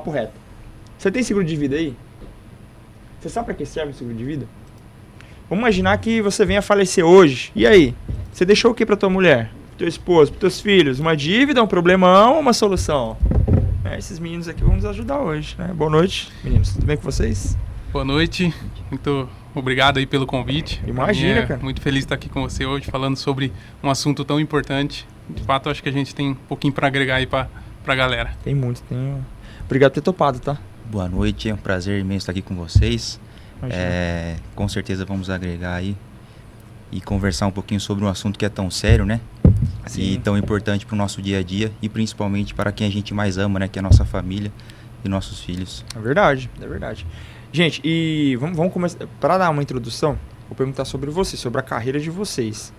papo reto. Você tem seguro de vida aí? Você sabe pra que serve o seguro de vida? Vamos imaginar que você venha a falecer hoje. E aí? Você deixou o que pra tua mulher? Pro teu esposo, pros teus filhos? Uma dívida, um problemão ou uma solução? Esses meninos aqui vão nos ajudar hoje, né? Boa noite, meninos. Tudo bem com vocês? Boa noite. Muito obrigado aí pelo convite. Imagina, cara. Muito feliz de estar aqui com você hoje, falando sobre um assunto tão importante. De fato, acho que a gente tem um pouquinho para agregar aí pra galera. Tem muito, tem. Obrigado por ter topado, tá? Boa noite, é um prazer imenso estar aqui com vocês. Imagina. Com certeza vamos agregar aí e conversar um pouquinho sobre um assunto que é tão sério, né? Sim. E tão importante para o nosso dia a dia e principalmente para quem a gente mais ama, né? Que é a nossa família e nossos filhos. É verdade, é verdade. Gente, e vamos começar. Para dar uma introdução, vou perguntar sobre você, sobre a carreira de vocês.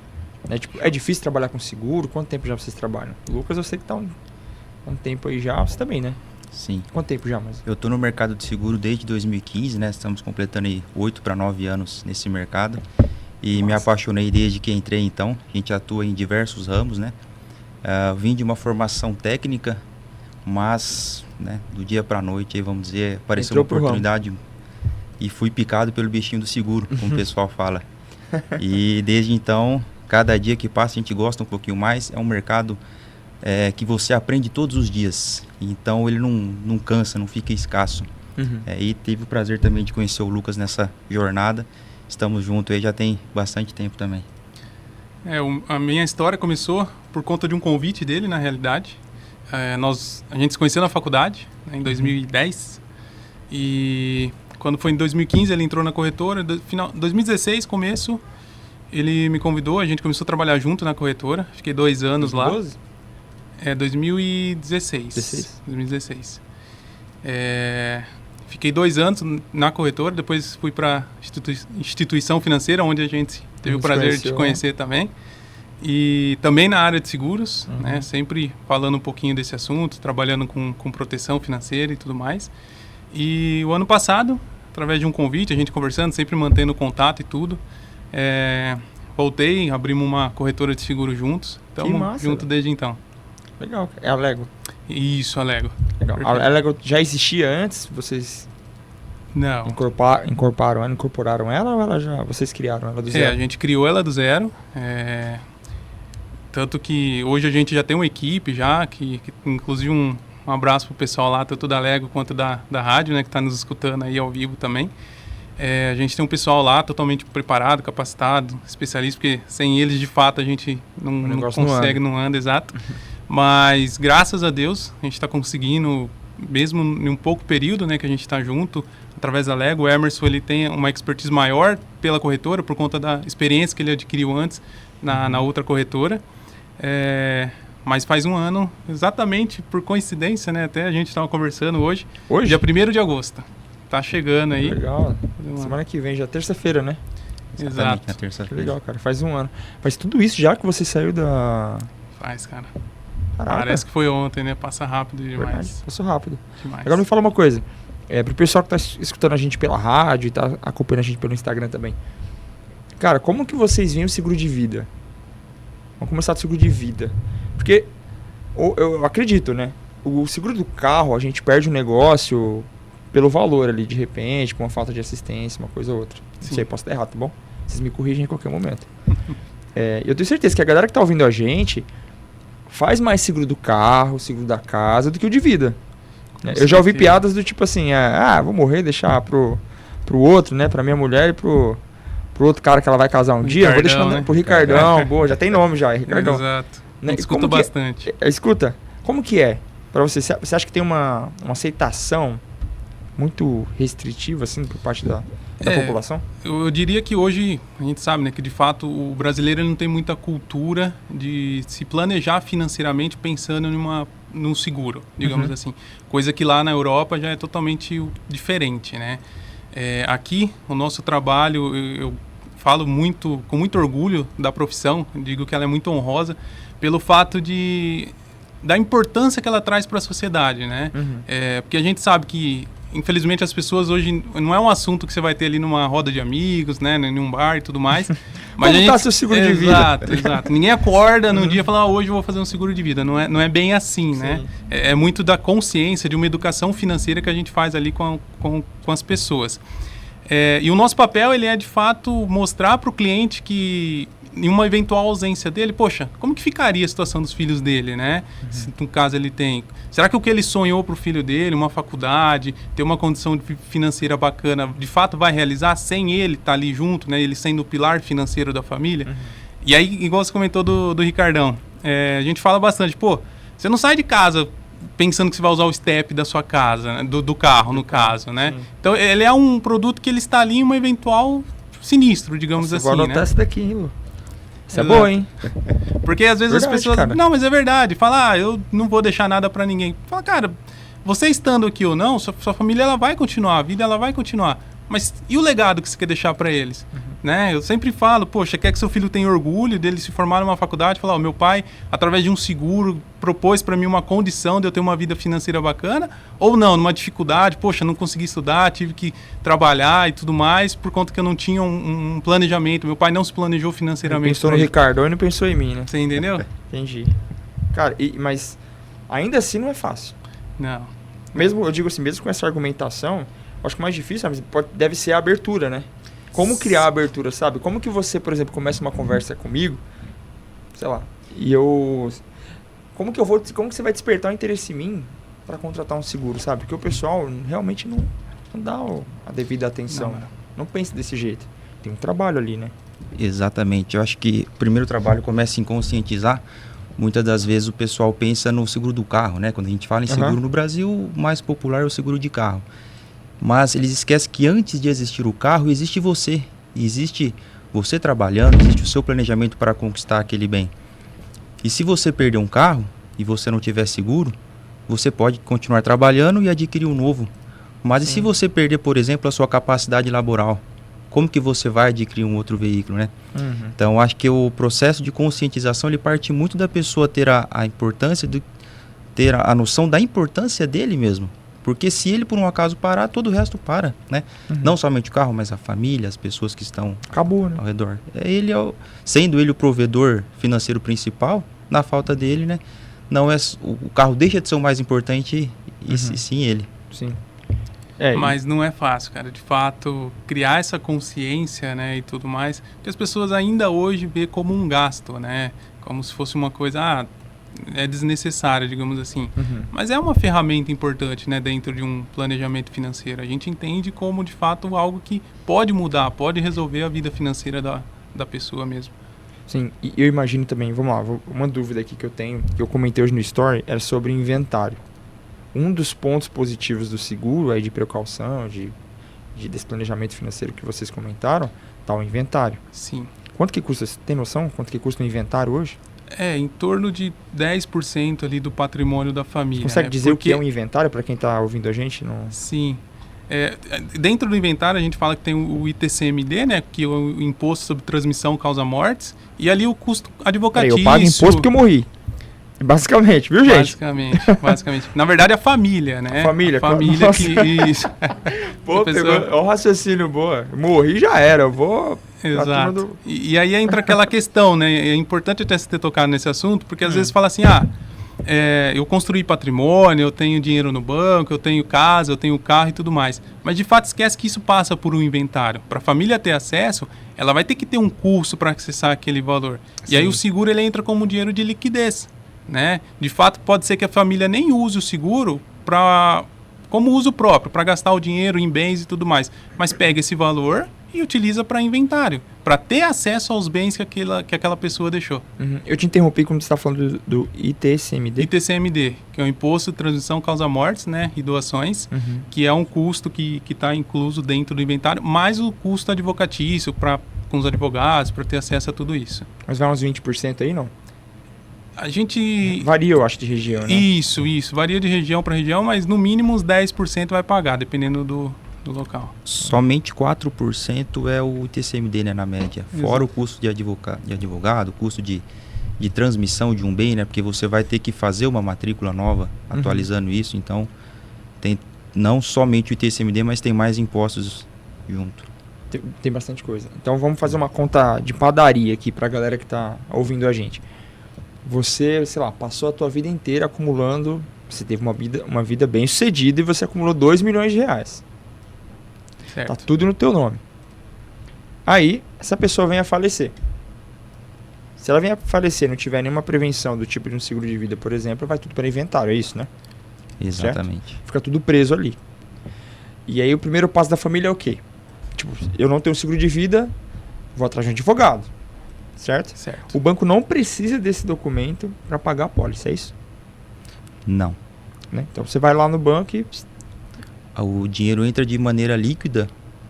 Tipo, é difícil trabalhar com seguro? Quanto tempo já vocês trabalham? Lucas, eu sei que tá um tempo aí já. Você também, né? Sim. Quanto tempo já, mas? Eu tô no mercado de seguro desde 2015, né? Estamos completando aí 8 para 9 anos nesse mercado. E me apaixonei desde que entrei, então. A gente atua em diversos ramos, né? Vim de uma formação técnica, mas, né, do dia para noite, aí, vamos dizer, apareceu uma oportunidade e fui picado pelo bichinho do seguro, como o pessoal fala. E desde então, cada dia que passa a gente gosta um pouquinho mais. É um mercado que você aprende todos os dias. Então ele não cansa, não fica escasso. E tive o prazer também de conhecer o Lucas nessa jornada. Estamos juntos aí já tem bastante tempo também. A minha história começou por conta de um convite dele, na realidade. A gente se conheceu na faculdade, né, em 2010. E quando foi em 2015 ele entrou na corretora. Final 2016, começo, ele me convidou, a gente começou a trabalhar junto na corretora. Fiquei 2 anos 2012? lá. 2016. 2016. Fiquei 2 anos na corretora, depois fui para instituição financeira, onde a gente teve o prazer de conhecer também. E também na área de seguros, né? Sempre falando um pouquinho desse assunto, trabalhando com proteção financeira e tudo mais. E o ano passado, através de um convite, a gente conversando, sempre mantendo contato e tudo, voltei, abrimos uma corretora de seguro juntos. Estamos juntos desde então. Legal. É a Lego? Isso, a Lego. Legal. A Lego já existia antes? Vocês não incorporaram ela ou vocês criaram ela do zero? A gente criou ela do zero. Tanto que hoje a gente já tem uma equipe já, que inclusive um abraço pro pessoal lá, tanto da Lego quanto da rádio, né, que está nos escutando aí ao vivo também. A gente tem um pessoal lá totalmente preparado, capacitado, especialista, porque sem eles, de fato, a gente não consegue, não anda, exato. Mas, graças a Deus, a gente está conseguindo, mesmo em um pouco período, né, que a gente está junto, através da Lego. O Emerson, ele tem uma expertise maior pela corretora, por conta da experiência que ele adquiriu antes na outra corretora. Mas faz 1 ano, exatamente por coincidência, né, até a gente estava conversando hoje? Dia 1º de agosto. Tá chegando aí. Legal. Semana que vem, já é terça-feira, né? Exato. Na terça-feira. Legal, cara. Faz 1 ano. Faz tudo isso já que você saiu da... Faz, cara. Caraca. Parece que foi ontem, né? Passa rápido demais. Verdade. Passou rápido. Demais. Agora me fala uma coisa. Pro pessoal que tá escutando a gente pela rádio e tá acompanhando a gente pelo Instagram também. Cara, como que vocês veem o seguro de vida? Vamos começar do seguro de vida. Porque eu acredito, né? O seguro do carro, a gente perde o negócio pelo valor ali, de repente, com uma falta de assistência, uma coisa ou outra. Sim. Não sei, posso estar errado, tá bom? Vocês me corrigem em qualquer momento. Eu tenho certeza que a galera que tá ouvindo a gente faz mais seguro do carro, seguro da casa, do que o de vida. Eu já ouvi piadas do tipo assim, vou morrer e deixar pro outro, né? Pra minha mulher e pro outro cara que ela vai casar um dia. Vou deixar, né, pro Ricardão. Boa, já tem nome já, Ricardão. Exato. Né? Escuta bastante. Escuta, como que é pra você? Você acha que tem uma aceitação muito restritiva, assim, por parte da população? Eu diria que hoje, a gente sabe, né, que de fato o brasileiro não tem muita cultura de se planejar financeiramente pensando num seguro, digamos assim. Coisa que lá na Europa já é totalmente diferente, né? Aqui, o nosso trabalho, eu falo com muito orgulho da profissão, digo que ela é muito honrosa, pelo fato da importância que ela traz para a sociedade, né? Porque a gente sabe que infelizmente as pessoas hoje, não é um assunto que você vai ter ali numa roda de amigos, né, num bar e tudo mais. Mas como tá seu seguro de vida? Exato. Ninguém acorda no dia e fala, hoje eu vou fazer um seguro de vida. Não é bem assim, né? É muito da consciência, de uma educação financeira que a gente faz ali com as pessoas. E o nosso papel, ele é de fato mostrar para o cliente que em uma eventual ausência dele, poxa, como que ficaria a situação dos filhos dele, né? Se no caso ele tem... Será que o que ele sonhou para o filho dele, uma faculdade, ter uma condição financeira bacana, de fato vai realizar sem ele estar ali junto, né? Ele sendo o pilar financeiro da família? E aí, igual você comentou do Ricardão, a gente fala bastante, pô, você não sai de casa pensando que você vai usar o step da sua casa, né? do carro, no caso, né? Então, ele é um produto que ele está ali em um eventual sinistro, digamos assim, vou anotar essa daqui, hein, Lu? Isso é boa, hein? Porque às vezes verdade, as pessoas... Cara. Não, mas é verdade. Fala, eu não vou deixar nada pra ninguém. Fala, cara, você estando aqui ou não, sua família ela vai continuar, a vida ela vai continuar. Mas e o legado que você quer deixar pra eles? Né? Eu sempre falo, poxa, quer que seu filho tenha orgulho dele se formar numa faculdade? Falar, meu pai, através de um seguro, propôs pra mim uma condição de eu ter uma vida financeira bacana? Ou não, numa dificuldade, poxa, não consegui estudar, tive que trabalhar e tudo mais, por conta que eu não tinha um planejamento. Meu pai não se planejou financeiramente. Ele pensou no Ricardo e não pensou em mim, né? Você entendeu? Entendi. Cara, mas ainda assim não é fácil. Não. Mesmo, eu digo assim, mesmo com essa argumentação, acho que o mais difícil deve ser a abertura, né? Como criar a abertura, sabe? Como que você, por exemplo, começa uma conversa comigo, sei lá, e eu... Como que você vai despertar o interesse em mim para contratar um seguro, sabe? Porque o pessoal realmente não dá a devida atenção. Não pensa desse jeito. Tem um trabalho ali, né? Exatamente. Eu acho que o primeiro trabalho começa em conscientizar. Muitas das vezes o pessoal pensa no seguro do carro, né? Quando a gente fala em seguro no Brasil, o mais popular é o seguro de carro. Mas eles esquecem que antes de existir o carro, existe você. Existe você trabalhando, existe o seu planejamento para conquistar aquele bem. E se você perder um carro e você não tiver seguro, você pode continuar trabalhando e adquirir um novo. Mas e se você perder, por exemplo, a sua capacidade laboral? Como que você vai adquirir um outro veículo, né? Então, acho que o processo de conscientização, ele parte muito da pessoa ter a importância, ter a noção da importância dele mesmo. Porque se ele, por um acaso, parar, todo o resto para, né? Não somente o carro, mas a família, as pessoas que estão acabou, né? Ao redor. Sendo ele o provedor financeiro principal, na falta dele, né? Não é, o carro deixa de ser o mais importante e sim ele. Sim. Mas não é fácil, cara. De fato, criar essa consciência, né, e tudo mais, que as pessoas ainda hoje vê como um gasto, né? Como se fosse uma coisa... é desnecessária, digamos assim. Mas é uma ferramenta importante, né, dentro de um planejamento financeiro. A gente entende como, de fato, algo que pode mudar, pode resolver a vida financeira da pessoa mesmo. Sim, e eu imagino também, vamos lá, uma dúvida aqui que eu tenho, que eu comentei hoje no Story, era sobre inventário. Um dos pontos positivos do seguro, aí de precaução, desse planejamento financeiro que vocês comentaram, tá o inventário. Sim. Quanto que custa, você tem noção quanto que custa um inventário hoje? Em torno de 10% ali do patrimônio da família. Você consegue dizer o que é um inventário para quem está ouvindo a gente? Não... Sim. Dentro do inventário a gente fala que tem o ITCMD, né, que é o Imposto sobre Transmissão Causa Mortes, e ali o custo advocatício. Eu pago imposto porque eu morri. Basicamente, viu, gente? Basicamente. Na verdade, a família, né? A família que... Isso. Pô, pegou um raciocínio boa. Morri, já era, eu vou... Exato. E aí entra aquela questão, né? É importante até você ter tocado nesse assunto, porque às vezes fala assim, eu construí patrimônio, eu tenho dinheiro no banco, eu tenho casa, eu tenho carro e tudo mais. Mas de fato esquece que isso passa por um inventário. Para a família ter acesso, ela vai ter que ter um custo para acessar aquele valor. Sim. E aí o seguro ele entra como dinheiro de liquidez, né? De fato pode ser que a família nem use o seguro como uso próprio, para gastar o dinheiro em bens e tudo mais. Mas pega esse valor e utiliza para inventário, para ter acesso aos bens que aquela pessoa deixou. Eu te interrompi quando você está falando do ITCMD. ITCMD, que é o Imposto de Transmissão Causa Mortes, né, e Doações, que é um custo que está incluso dentro do inventário, mais o custo advocatício com os advogados, para ter acesso a tudo isso. Mas vai uns 20% aí, não? A gente... Varia, eu acho, de região, né? Isso. Varia de região para região, mas no mínimo uns 10% vai pagar, dependendo do local. Somente 4% é o ITCMD, né, na média. Exato. Fora o custo de advogado, o custo de transmissão de um bem, né? Porque você vai ter que fazer uma matrícula nova, atualizando isso. Então, não somente o ITCMD, mas tem mais impostos junto. Tem bastante coisa. Então vamos fazer uma conta de padaria aqui pra galera que tá ouvindo a gente. Você, sei lá, passou a tua vida inteira acumulando, você teve uma vida bem sucedida e você acumulou 2 milhões de reais. Certo. Tá tudo no teu nome. Aí, essa pessoa vem a falecer. Se ela vem a falecer e não tiver nenhuma prevenção do tipo de um seguro de vida, por exemplo, vai tudo para inventário, é isso, né? Exatamente. Certo? Fica tudo preso ali. E aí o primeiro passo da família é o quê? Tipo, eu não tenho seguro de vida, vou atrás de um advogado. Certo? Certo. O banco não precisa desse documento para pagar a pólice, é isso? Não. Né? Então você vai lá no banco e... O dinheiro entra de maneira líquida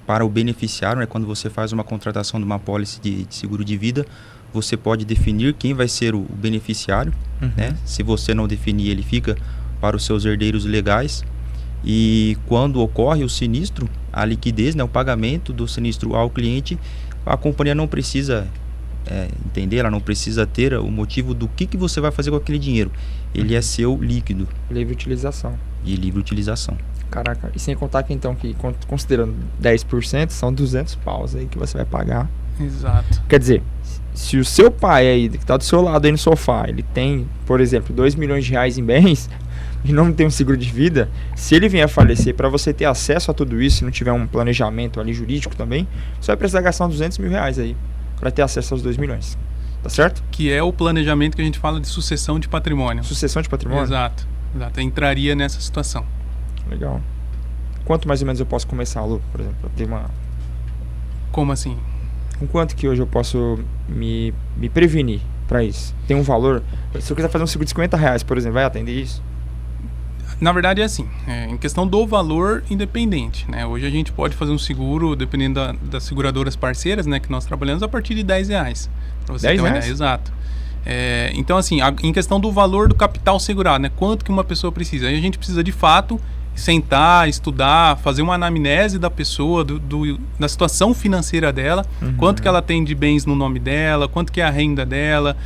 para o beneficiário, né? Quando você faz uma contratação de uma pólice de seguro de vida, você pode definir quem vai ser o beneficiário, né? Se você não definir, ele fica para os seus herdeiros legais. E quando ocorre o sinistro, a liquidez, né? O pagamento do sinistro ao cliente, a companhia não precisa entender, ela não precisa ter o motivo do que você vai fazer com aquele dinheiro. Ele é seu líquido. Livre utilização. De livre utilização. Caraca, e sem contar que então, que considerando 10%, são 200 paus aí que você vai pagar. Exato. Quer dizer, se o seu pai aí, que tá do seu lado aí no sofá, ele tem, por exemplo, 2 milhões de reais em bens e não tem um seguro de vida, se ele vier a falecer, para você ter acesso a tudo isso, se não tiver um planejamento ali jurídico também, você vai precisar gastar uns 200 mil reais aí para ter acesso aos 2 milhões. Tá certo? Que é o planejamento que a gente fala de sucessão de patrimônio. Sucessão de patrimônio? Exato. Entraria nessa situação. Legal. Quanto mais ou menos eu posso começar, Lu, por exemplo? Eu tenho uma... Como assim? Com quanto que hoje eu posso me prevenir para isso? Tem um valor? Se eu quiser fazer um seguro de 50 reais, por exemplo, vai atender isso? Na verdade é assim, em questão do valor independente, né? Hoje a gente pode fazer um seguro, dependendo das seguradoras parceiras, né, que nós trabalhamos, a partir de 10 reais. Pra você ter uma ideia. Exato. Então assim, em questão do valor do capital segurado, né? Quanto que uma pessoa precisa? Aí a gente precisa de fato sentar, estudar, fazer uma anamnese da pessoa, da situação financeira dela, quanto que ela tem de bens no nome dela, quanto que é a renda dela,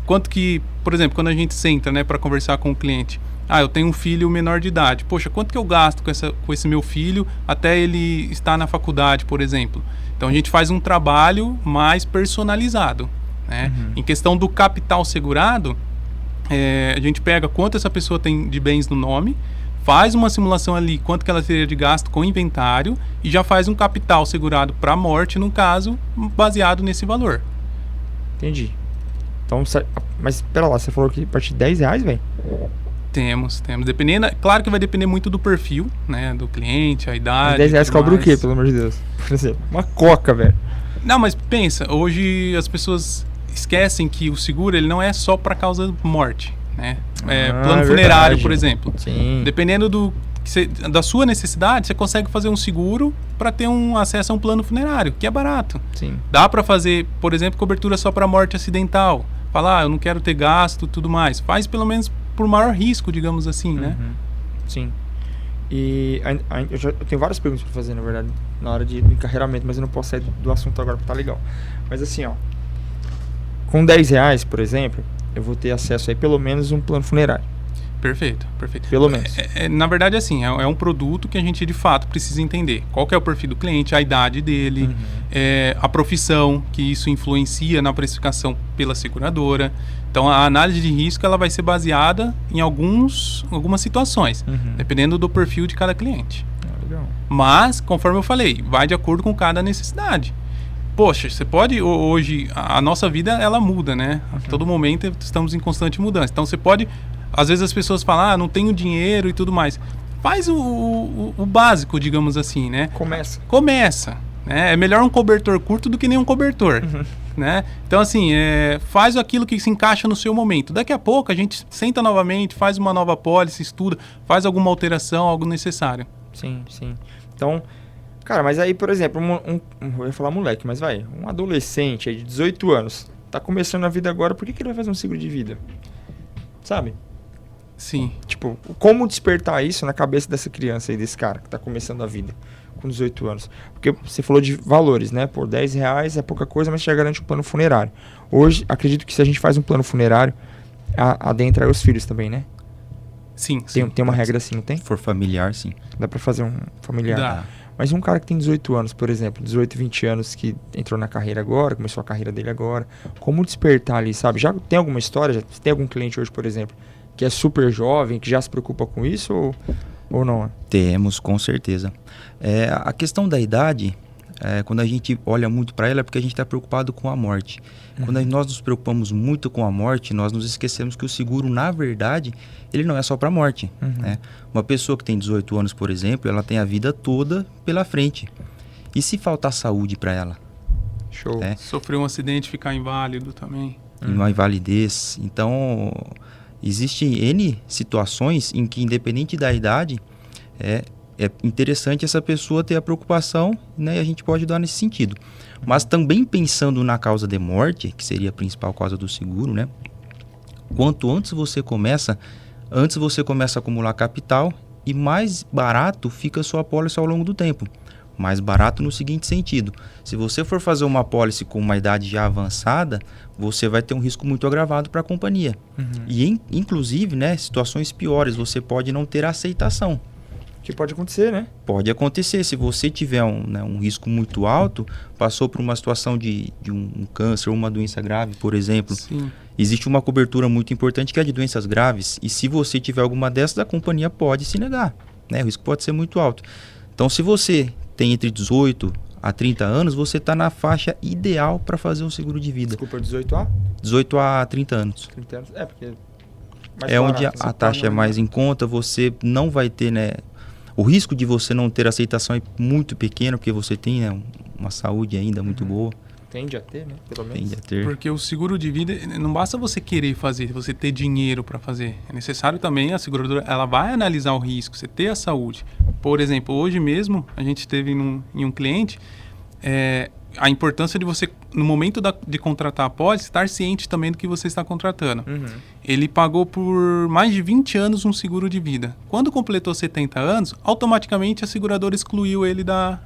quanto que, por exemplo, quando a gente senta, né, para conversar com o cliente, eu tenho um filho menor de idade, poxa, quanto que eu gasto com esse meu filho até ele estar na faculdade, por exemplo? Então a gente faz um trabalho mais personalizado, né? Em questão do capital segurado, a gente pega quanto essa pessoa tem de bens no nome, faz uma simulação ali, quanto que ela teria de gasto com inventário e já faz um capital segurado para morte, no caso, baseado nesse valor. Entendi. Então, mas espera lá, você falou que a partir de 10 reais, velho? Temos. Dependendo, claro que vai depender muito do perfil, né, do cliente, a idade. 10 reais cobra o quê, pelo amor de Deus? Por exemplo, uma coca, velho. Não, mas pensa, hoje as pessoas esquecem que o seguro ele não é só para causa de morte, né? Plano funerário, verdade. Por exemplo. Sim. Dependendo da sua necessidade, você consegue fazer um seguro para ter um acesso a um plano funerário, que é barato. Sim. Dá para fazer, por exemplo, cobertura só para morte acidental. Falar, eu não quero ter gasto, tudo mais. Faz pelo menos por maior risco, digamos assim, né? Sim. E eu tenho várias perguntas para fazer, na verdade, na hora do encarreiramento, mas eu não posso sair do assunto agora porque tá legal. Mas assim, ó, com 10 reais, por exemplo, eu vou ter acesso aí pelo menos um plano funerário. Perfeito. Pelo menos. Na verdade, assim, é um produto que a gente de fato precisa entender. Qual que é o perfil do cliente, a idade dele, a profissão, que isso influencia na precificação pela seguradora. Então, a análise de risco ela vai ser baseada em algumas situações, dependendo do perfil de cada cliente. Legal. Mas, conforme eu falei, vai de acordo com cada necessidade. Poxa, você pode, hoje, a nossa vida, ela muda, né? A todo momento estamos em constante mudança. Então, você pode, às vezes as pessoas falam, não tenho dinheiro e tudo mais. Faz o básico, digamos assim, né? Começa. Né? É melhor um cobertor curto do que nenhum cobertor. Né? Então, assim, faz aquilo que se encaixa no seu momento. Daqui a pouco, a gente senta novamente, faz uma nova pólice, estuda, faz alguma alteração, algo necessário. Sim. Então... Cara, mas aí, por exemplo, eu ia falar moleque, mas vai, um adolescente aí de 18 anos, tá começando a vida agora, por que ele vai fazer um seguro de vida? Sabe? Sim. Tipo, como despertar isso na cabeça dessa criança aí, desse cara que tá começando a vida com 18 anos? Porque você falou de valores, né? Por 10 reais é pouca coisa, mas já garante um plano funerário. Hoje, acredito que se a gente faz um plano funerário, adentra aí os filhos também, né? Sim. Tem uma regra assim, não tem? Se for familiar, sim. Dá pra fazer um familiar? Dá. Mas um cara que tem 18 anos, por exemplo, 18, 20 anos, que entrou na carreira agora, começou a carreira dele agora, como despertar ali, sabe? Já tem alguma história? Já tem algum cliente hoje, por exemplo, que é super jovem, que já se preocupa com isso ou não? Temos, com certeza. A questão da idade, quando a gente olha muito para ela, é porque a gente está preocupado com a morte. Quando nós nos preocupamos muito com a morte, nós nos esquecemos que o seguro, na verdade, ele não é só para a morte. Né? Uma pessoa que tem 18 anos, por exemplo, ela tem a vida toda pela frente. E se faltar saúde para ela? Show. Sofrer um acidente, ficar inválido também. Uma invalidez. Então, existem N situações em que, independente da idade, é interessante essa pessoa ter a preocupação, né? E a gente pode dar nesse sentido. Mas também pensando na causa de morte, que seria a principal causa do seguro, né? Quanto antes você começa a acumular capital e mais barato fica a sua apólice ao longo do tempo. Mais barato no seguinte sentido: se você for fazer uma apólice com uma idade já avançada, você vai ter um risco muito agravado para a companhia. E inclusive, né, situações piores, você pode não ter aceitação. Que pode acontecer, né? Pode acontecer. Se você tiver um risco muito alto, passou por uma situação de um câncer ou uma doença grave, por exemplo, Sim. existe uma cobertura muito importante que é de doenças graves. E se você tiver alguma dessas, a companhia pode se negar, né? O risco pode ser muito alto. Então, se você tem entre 18 a 30 anos, você está na faixa ideal para fazer um seguro de vida. Desculpa, 18 a? 18 a 30 anos. 30 anos. Porque Onde a taxa é mais em conta, você não vai ter, né? O risco de você não ter aceitação é muito pequeno, porque você tem, né, uma saúde ainda muito boa. Tende a ter, né? Pelo menos. Tende a ter. Porque o seguro de vida, não basta você querer fazer, você ter dinheiro para fazer. É necessário também, a seguradora, ela vai analisar o risco, você ter a saúde. Por exemplo, hoje mesmo, a gente teve em um cliente, a importância de você, no momento de contratar a pólice, estar ciente também do que você está contratando. Ele pagou por mais de 20 anos um seguro de vida. Quando completou 70 anos, automaticamente a seguradora excluiu ele da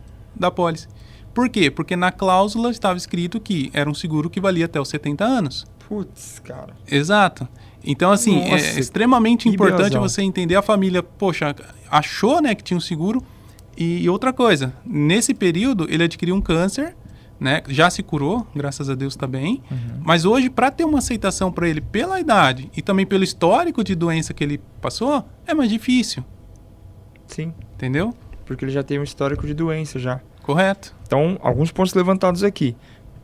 pólice. Por quê? Porque na cláusula estava escrito que era um seguro que valia até os 70 anos. Putz, cara. Exato. Então, assim, Nossa, é extremamente importante belezão. você entender a família. Poxa, achou, né, que tinha um seguro. E outra coisa, nesse período ele adquiriu um câncer, né? Já se curou, graças a Deus está bem. Mas hoje, para ter uma aceitação para ele pela idade e também pelo histórico de doença que ele passou, é mais difícil. Sim. Entendeu? Porque ele já tem um histórico de doença já. Correto. Então, alguns pontos levantados aqui.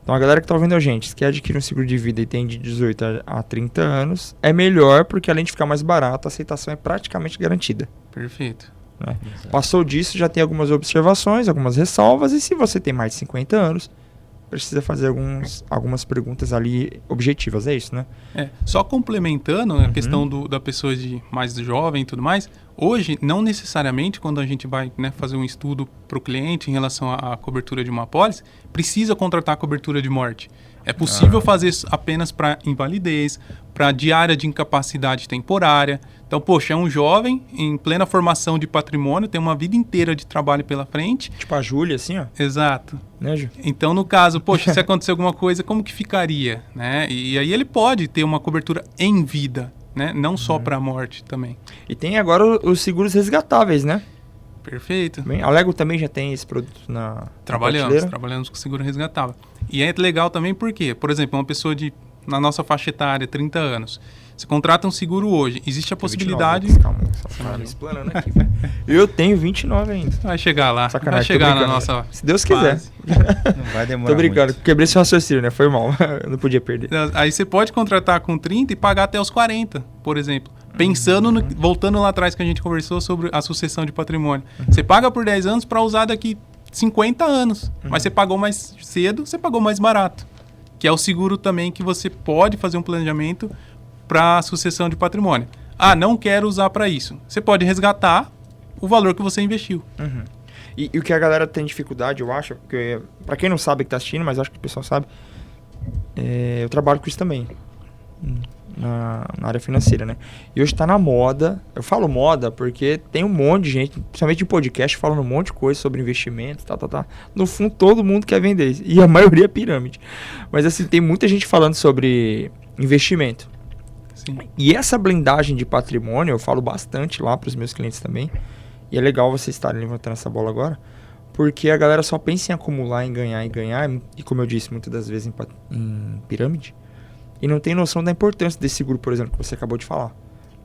Então, a galera que tá ouvindo a gente, se quer adquirir um seguro de vida e tem de 18 a 30 anos, é melhor porque além de ficar mais barato, a aceitação é praticamente garantida. Perfeito. Né? Passou disso, já tem algumas observações, algumas ressalvas, e se você tem mais de 50 anos, precisa fazer algumas perguntas ali objetivas, é isso, né? Só complementando a questão da pessoa mais jovem e tudo mais, hoje, não necessariamente, quando a gente vai, né, fazer um estudo para o cliente em relação à cobertura de uma apólice, precisa contratar a cobertura de morte. É possível fazer isso apenas para invalidez, para diária de incapacidade temporária. Então, poxa, é um jovem em plena formação de patrimônio, tem uma vida inteira de trabalho pela frente. Tipo a Júlia, assim, ó. Exato. Né, Ju? Então, no caso, poxa, se acontecer alguma coisa, como que ficaria? Né? E aí ele pode ter uma cobertura em vida, né? Não só para a morte também. E tem agora os seguros resgatáveis, né? Perfeito. Bem, a Lego também já tem esse produto na Trabalhamos com seguro resgatável. E é legal também porque, por exemplo, uma pessoa na nossa faixa etária, 30 anos, você contrata um seguro hoje, existe a possibilidade... 29, calma, só me explanando aqui. Eu tenho 29 ainda. Vai chegar lá, Sacanagem, vai chegar na brincando. nossa Se Deus quiser. fase. Não vai demorar Tô brincando, muito. quebrei seu raciocínio, né? Foi mal. Eu não podia perder. Aí você pode contratar com 30 e pagar até os 40, por exemplo. Pensando, voltando lá atrás que a gente conversou sobre a sucessão de patrimônio. Você paga por 10 anos para usar daqui 50 anos. Mas você pagou mais cedo, você pagou mais barato. Que é o seguro também que você pode fazer um planejamento para a sucessão de patrimônio. Ah, não quero usar para isso. Você pode resgatar o valor que você investiu. E o que a galera tem dificuldade, eu acho, porque pra quem não sabe que tá assistindo, mas acho que o pessoal sabe, eu trabalho com isso também. Na área financeira, né? E hoje tá na moda. Eu falo moda porque tem um monte de gente, principalmente em podcast, falando um monte de coisa sobre investimentos, tá. No fundo, todo mundo quer vender isso. E a maioria é pirâmide. Mas assim, tem muita gente falando sobre investimento. Sim. E essa blindagem de patrimônio, eu falo bastante lá para os meus clientes também. E é legal vocês estarem levantando essa bola agora, porque a galera só pensa em acumular, em ganhar, e como eu disse, muitas das vezes em pirâmide, e não tem noção da importância desse seguro, por exemplo, que você acabou de falar,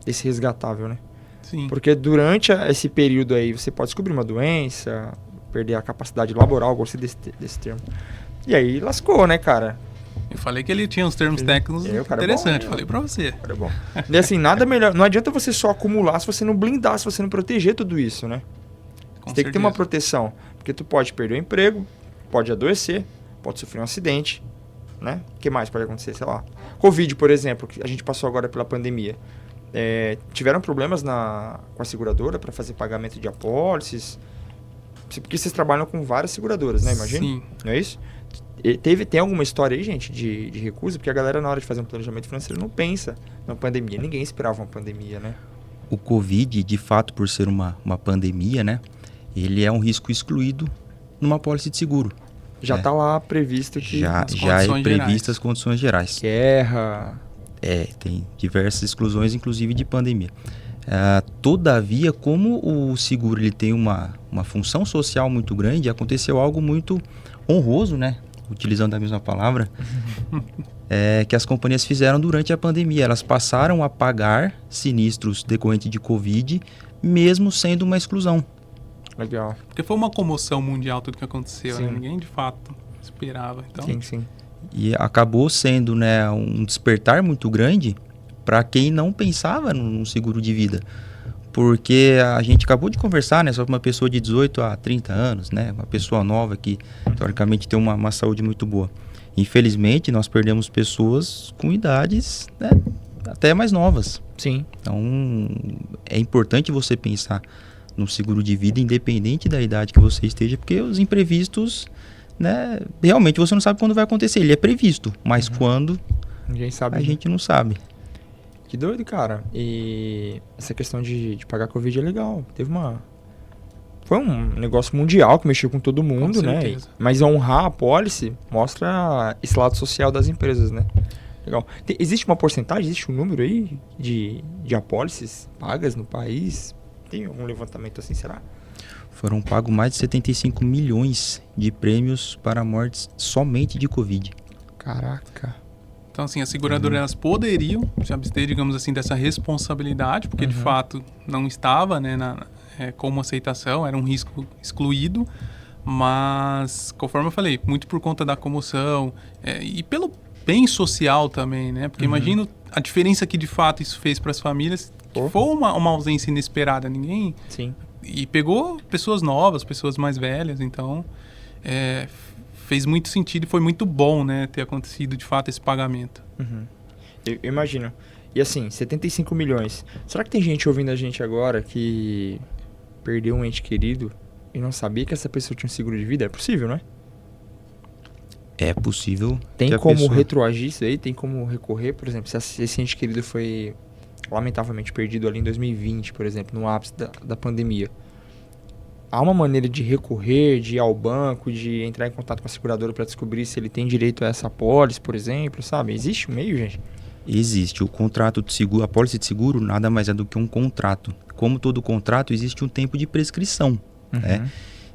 desse resgatável, né? Sim. Porque durante esse período aí, você pode descobrir uma doença, perder a capacidade laboral, gostei desse termo. E aí lascou, né, cara? Eu falei que ele tinha uns termos técnicos interessantes, falei pra você. Cara, bom. E assim, nada melhor. Não adianta você só acumular se você não blindar, se você não proteger tudo isso, né? Com Você tem que ter uma certeza. proteção. Porque tu pode perder o emprego, pode adoecer, pode sofrer um acidente, né? O que mais pode acontecer? Sei lá. Covid, por exemplo, que a gente passou agora pela pandemia. Tiveram problemas com a seguradora para fazer pagamento de apólices. Porque vocês trabalham com várias seguradoras, né? Imagina. Sim. Não é isso? Tem alguma história aí, gente, de recusa? Porque a galera, na hora de fazer um planejamento financeiro, não pensa na pandemia. Ninguém esperava uma pandemia, né? O Covid, de fato, por ser uma pandemia, né? Ele é um risco excluído numa apólice de seguro. Já está lá previsto que Já as é condições prevista gerais. as condições gerais. guerra... Tem diversas exclusões, inclusive de pandemia. Todavia, como o seguro ele tem uma função social muito grande, aconteceu algo muito honroso, né? Utilizando a mesma palavra, que as companhias fizeram durante a pandemia. Elas passaram a pagar sinistros decorrentes de Covid, mesmo sendo uma exclusão. Legal. Porque foi uma comoção mundial tudo que aconteceu, né? Sim. Ninguém de fato esperava. Então, Sim. E acabou sendo, né, um despertar muito grande para quem não pensava num seguro de vida. Porque a gente acabou de conversar, né, sobre uma pessoa de 18 a 30 anos, né, uma pessoa nova que, teoricamente, tem uma saúde muito boa. Infelizmente, nós perdemos pessoas com idades, né, até mais novas. Sim. Então, é importante você pensar no seguro de vida, independente da idade que você esteja, porque os imprevistos, né, realmente você não sabe quando vai acontecer. Ele é previsto, mas quando, Ninguém sabe. a gente não sabe. Que doido, cara. E essa questão de pagar Covid é legal. Foi um negócio mundial que mexeu com todo mundo, né? certeza. Mas honrar a apólice mostra esse lado social das empresas, né? Legal. Existe uma porcentagem, existe um número aí de apólices pagas no país? Tem algum levantamento assim, será? Foram pagos mais de 75 milhões de prêmios para mortes somente de Covid. Caraca. Então, assim, as seguradoras elas poderiam se abster, digamos assim, dessa responsabilidade, porque de fato não estava, né, como aceitação, era um risco excluído, mas, conforme eu falei, muito por conta da comoção e pelo bem social também, né? Porque imagino a diferença que de fato isso fez para as famílias, que Pô. foi uma ausência inesperada, ninguém... Sim. E pegou pessoas novas, pessoas mais velhas, então fez muito sentido e foi muito bom, né, ter acontecido de fato esse pagamento. Eu imagino. E assim, 75 milhões. Será que tem gente ouvindo a gente agora que perdeu um ente querido e não sabia que essa pessoa tinha um seguro de vida? É possível, né? É possível. Tem que a como pessoa- retroagir isso aí? Tem como recorrer? Por exemplo, se esse ente querido foi lamentavelmente perdido ali em 2020, por exemplo, no ápice da pandemia. Há uma maneira de recorrer, de ir ao banco, de entrar em contato com a seguradora para descobrir se ele tem direito a essa apólice, por exemplo, sabe? Existe um meio, gente? Existe. O contrato de seguro, a apólice de seguro nada mais é do que um contrato. Como todo contrato, existe um tempo de prescrição. Né?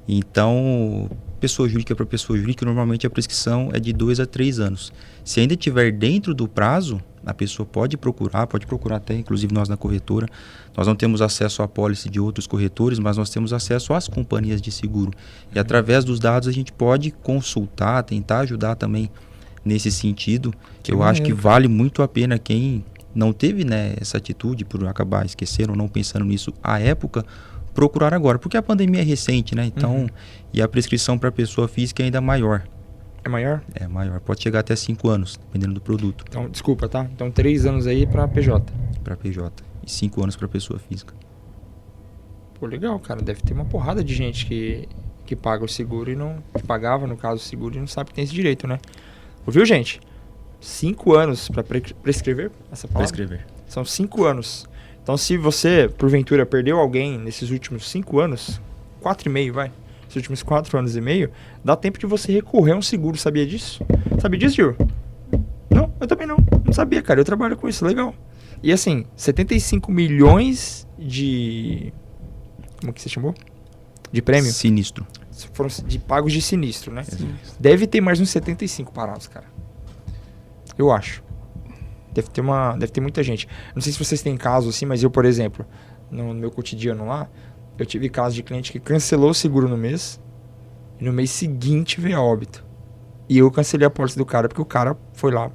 Então, pessoa jurídica para pessoa jurídica, normalmente a prescrição é de 2 a 3 anos. Se ainda estiver dentro do prazo, a pessoa pode procurar até, inclusive nós na corretora. Nós não temos acesso à apólice de outros corretores, mas nós temos acesso às companhias de seguro. E através dos dados a gente pode consultar, tentar ajudar também nesse sentido. Que Eu acho que maneiro, vale muito a pena quem não teve, né, essa atitude por acabar esquecendo ou não pensando nisso à época, procurar agora. Porque a pandemia é recente, né? Então, e a prescrição para a pessoa física é ainda maior. É maior? É maior. Pode chegar até 5 anos, dependendo do produto, Então, desculpa, tá? Então, 3 anos aí pra PJ. para PJ. E 5 anos para pessoa física. Pô, legal, cara. Deve ter uma porrada de gente que paga o seguro e não... Que pagava, no caso, o seguro e não sabe que tem esse direito, né? Ouviu, gente? 5 anos pra prescrever essa Para palavra? escrever. São 5 anos. Então, se você, porventura, perdeu alguém nesses últimos 5 anos, 4,5, vai. Esses últimos 4 anos e meio, dá tempo de você recorrer a um seguro. Sabia disso? Sabia disso, Gil? Não, eu também não. Não sabia, cara. Eu trabalho com isso. Legal. E assim, 75 milhões de... Como que você chamou? De prêmio? Sinistro. Foram de pagos de sinistro, né? Sim. Deve ter mais uns 75 parados, cara. Eu acho. Deve ter muita gente. Não sei se vocês têm casos assim, mas eu, por exemplo, no meu cotidiano lá, eu tive casos de cliente que cancelou o seguro no mês e no mês seguinte veio a óbito. E eu cancelei a pólice do cara porque o cara foi lá.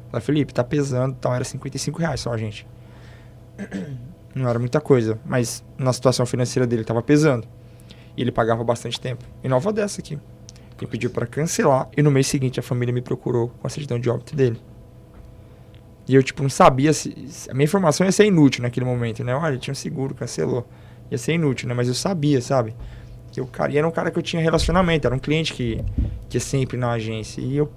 Falei, Felipe, tá pesando, então era R$55 só, gente. Não era muita coisa, mas na situação financeira dele tava pesando. E ele pagava bastante tempo. E nova dessa aqui. Ele pediu para cancelar e no mês seguinte a família me procurou com a certidão de óbito dele. E eu, tipo, não sabia se... A minha informação ia ser inútil naquele momento, né? Olha, ele tinha um seguro, cancelou. Ia ser inútil, né? Mas eu sabia, sabe? Que o cara... E era um cara que eu tinha relacionamento. Era um cliente que ia sempre na agência. E eu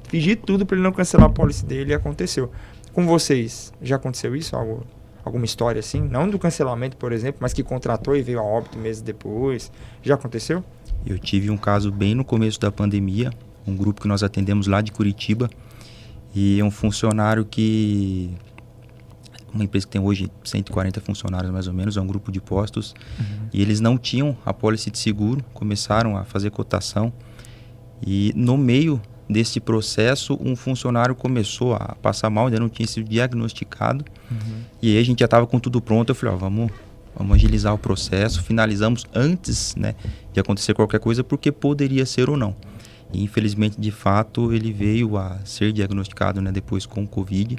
pedi tudo para ele não cancelar a pólice dele e aconteceu. Com vocês, já aconteceu isso? Alguma história assim? Não do cancelamento, por exemplo, mas que contratou e veio a óbito meses depois. Já aconteceu? Eu tive um caso bem no começo da pandemia. Um grupo que nós atendemos lá de Curitiba. E é um funcionário que... Uma empresa que tem hoje 140 funcionários mais ou menos, é um grupo de postos. E eles não tinham a pólice de seguro, começaram a fazer cotação. E no meio desse processo, um funcionário começou a passar mal, ainda não tinha sido diagnosticado. E aí a gente já estava com tudo pronto. Eu falei, ó, vamos agilizar o processo. Finalizamos antes, né, de acontecer qualquer coisa, porque poderia ser ou não. E infelizmente, de fato, ele veio a ser diagnosticado, né, depois com Covid.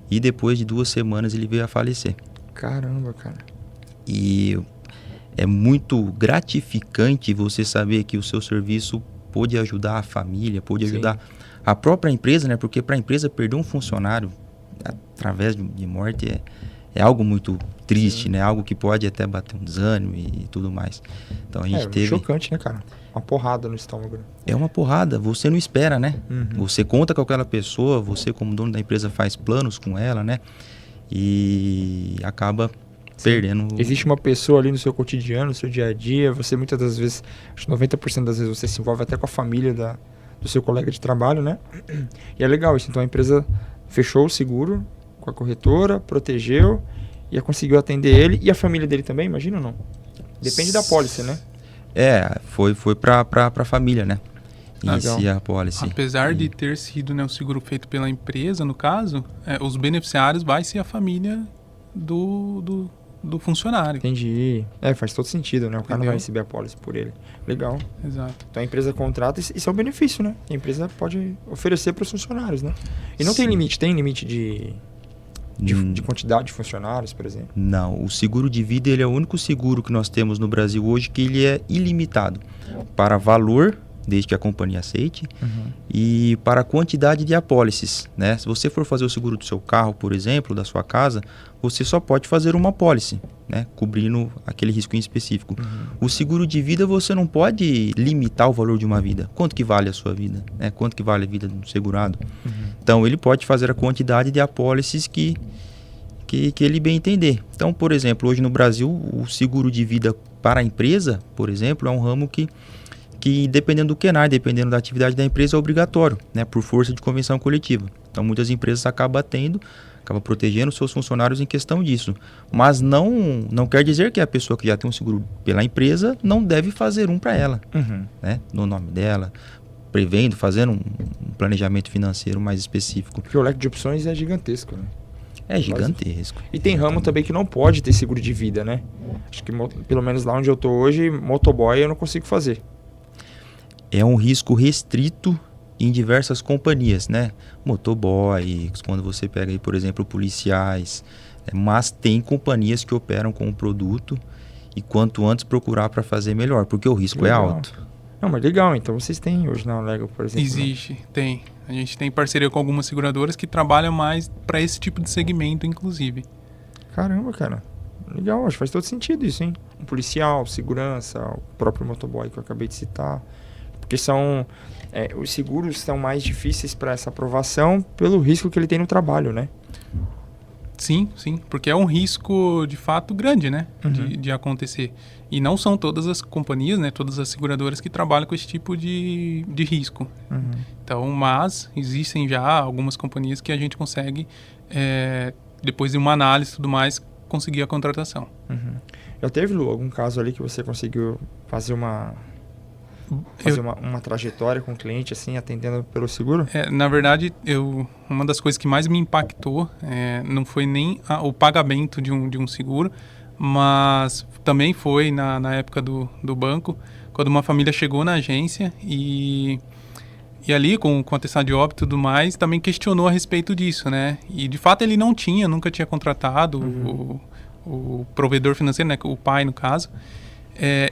E depois de 2 semanas ele veio a falecer. Caramba, cara. E é muito gratificante você saber que o seu serviço pôde ajudar a família, pôde ajudar a própria empresa, né? Porque para a empresa perder um funcionário através de morte é algo muito triste, né? Algo que pode até bater um desânimo e tudo mais. Então a gente teve... chocante, né, cara? Uma porrada no estômago. É uma porrada, você não espera, né? Você conta com aquela pessoa, você como dono da empresa faz planos com ela, né? E acaba perdendo... Existe uma pessoa ali no seu cotidiano, no seu dia a dia, você muitas das vezes, acho que 90% das vezes você se envolve até com a família do seu colega de trabalho, né? E é legal isso, então a empresa fechou o seguro com a corretora, protegeu e conseguiu atender ele e a família dele também, imagina ou não? Depende da pólice, né? Foi pra família, né? Iniciar a pólice. Apesar de ter sido, né, o seguro feito pela empresa, no caso, os beneficiários vai ser a família do funcionário. Entendi. Faz todo sentido, né? O cara não Entendeu? vai receber a pólice por ele. Legal. Exato. Então a empresa contrata, isso é um benefício, né? A empresa pode oferecer para os funcionários, né? E não tem limite, de quantidade de funcionários, por exemplo? Não, o seguro de vida ele é o único seguro que nós temos no Brasil hoje que ele é ilimitado para valor, desde que a companhia aceite, e para a quantidade de apólices, né? Se você for fazer o seguro do seu carro, por exemplo, da sua casa, você só pode fazer uma apólice, né? Cobrindo aquele risco em específico. O seguro de vida você não pode limitar o valor de uma vida. Quanto que vale a sua vida? Né? Quanto que vale a vida do segurado? Então ele pode fazer a quantidade de apólices que ele bem entender. Então, por exemplo, hoje no Brasil, o seguro de vida para a empresa, por exemplo, é um ramo que dependendo do QNAR, dependendo da atividade da empresa, é obrigatório, né, por força de convenção coletiva. Então, muitas empresas acabam protegendo seus funcionários em questão disso. Mas não quer dizer que a pessoa que já tem um seguro pela empresa não deve fazer um para ela, né, no nome dela, fazendo um planejamento financeiro mais específico. Porque o leque de opções é gigantesco, né? É gigantesco. E tem ramo também que não pode ter seguro de vida, né? Acho que pelo menos lá onde eu tô hoje, motoboy eu não consigo fazer. É um risco restrito em diversas companhias, né? Motoboy, quando você pega aí, por exemplo, policiais. Mas tem companhias que operam com o produto e quanto antes procurar para fazer melhor, porque o risco é alto. Não, mas legal, então vocês têm hoje na Lego, por exemplo? Existe, tem. A gente tem parceria com algumas seguradoras que trabalham mais para esse tipo de segmento, inclusive. Caramba, cara. Legal, acho que faz todo sentido isso, hein? Um policial, segurança, o próprio motoboy que eu acabei de citar. Porque os seguros são mais difíceis para essa aprovação pelo risco que ele tem no trabalho, né? Sim, porque é um risco de fato grande, né, de acontecer. E não são todas as companhias, né, todas as seguradoras que trabalham com esse tipo de risco. Então, mas existem já algumas companhias que a gente consegue depois de uma análise e tudo mais, conseguir a contratação. Uhum. Já teve, Lu, algum caso ali que você conseguiu fazer uma trajetória com o cliente, assim, atendendo pelo seguro? Na verdade, uma das coisas que mais me impactou não foi nem o pagamento de um seguro, mas também foi na época do banco, quando uma família chegou na agência e ali, com o atestado de óbito e tudo mais, também questionou a respeito disso, né? E, de fato, ele nunca tinha contratado o provedor financeiro, né? O pai, no caso.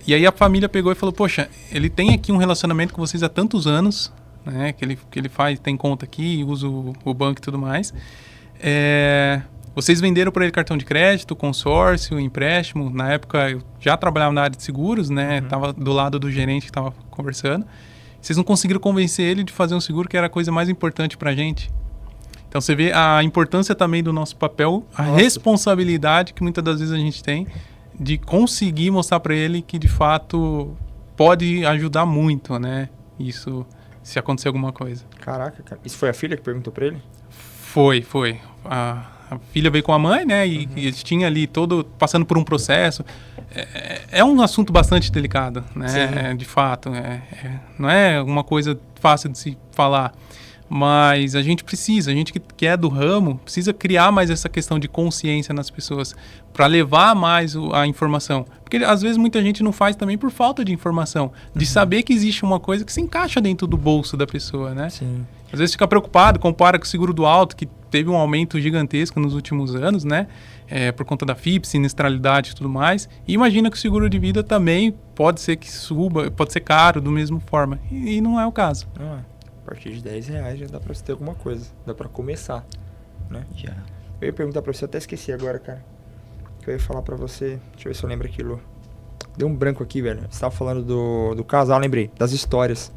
E aí a família pegou e falou, poxa, ele tem aqui um relacionamento com vocês há tantos anos, né? Que ele tem conta aqui, usa o banco e tudo mais. Vocês venderam para ele cartão de crédito, consórcio, empréstimo. Na época eu já trabalhava na área de seguros, né? Estava do lado do gerente que estava conversando. Vocês não conseguiram convencer ele de fazer um seguro que era a coisa mais importante para a gente. Então você vê a importância também do nosso papel, a responsabilidade que muitas das vezes a gente tem de conseguir mostrar para ele que de fato pode ajudar muito, né? Isso, se acontecer alguma coisa. Caraca, cara. Isso foi a filha que perguntou para ele? Foi. A filha veio com a mãe, né? E eles tinham ali passando por um processo. É um assunto bastante delicado, né? De fato. Não é uma coisa fácil de se falar. Mas a gente que é do ramo, precisa criar mais essa questão de consciência nas pessoas para levar mais a informação. Porque às vezes muita gente não faz também por falta de informação, de saber que existe uma coisa que se encaixa dentro do bolso da pessoa, né? Sim. Às vezes fica preocupado, compara com o seguro do auto, que teve um aumento gigantesco nos últimos anos, né? Por conta da FIP, sinistralidade e tudo mais. E imagina que o seguro de vida também pode ser que suba, pode ser caro da mesma forma. E não é o caso. Não é. A partir de R$10 já dá pra você ter alguma coisa. Dá pra começar, né? Já. Eu ia perguntar pra você, eu até esqueci agora, cara. Que eu ia falar pra você. Deixa eu ver se eu lembro aquilo. Deu um branco aqui, velho. Você tava falando do casal, lembrei. Das histórias.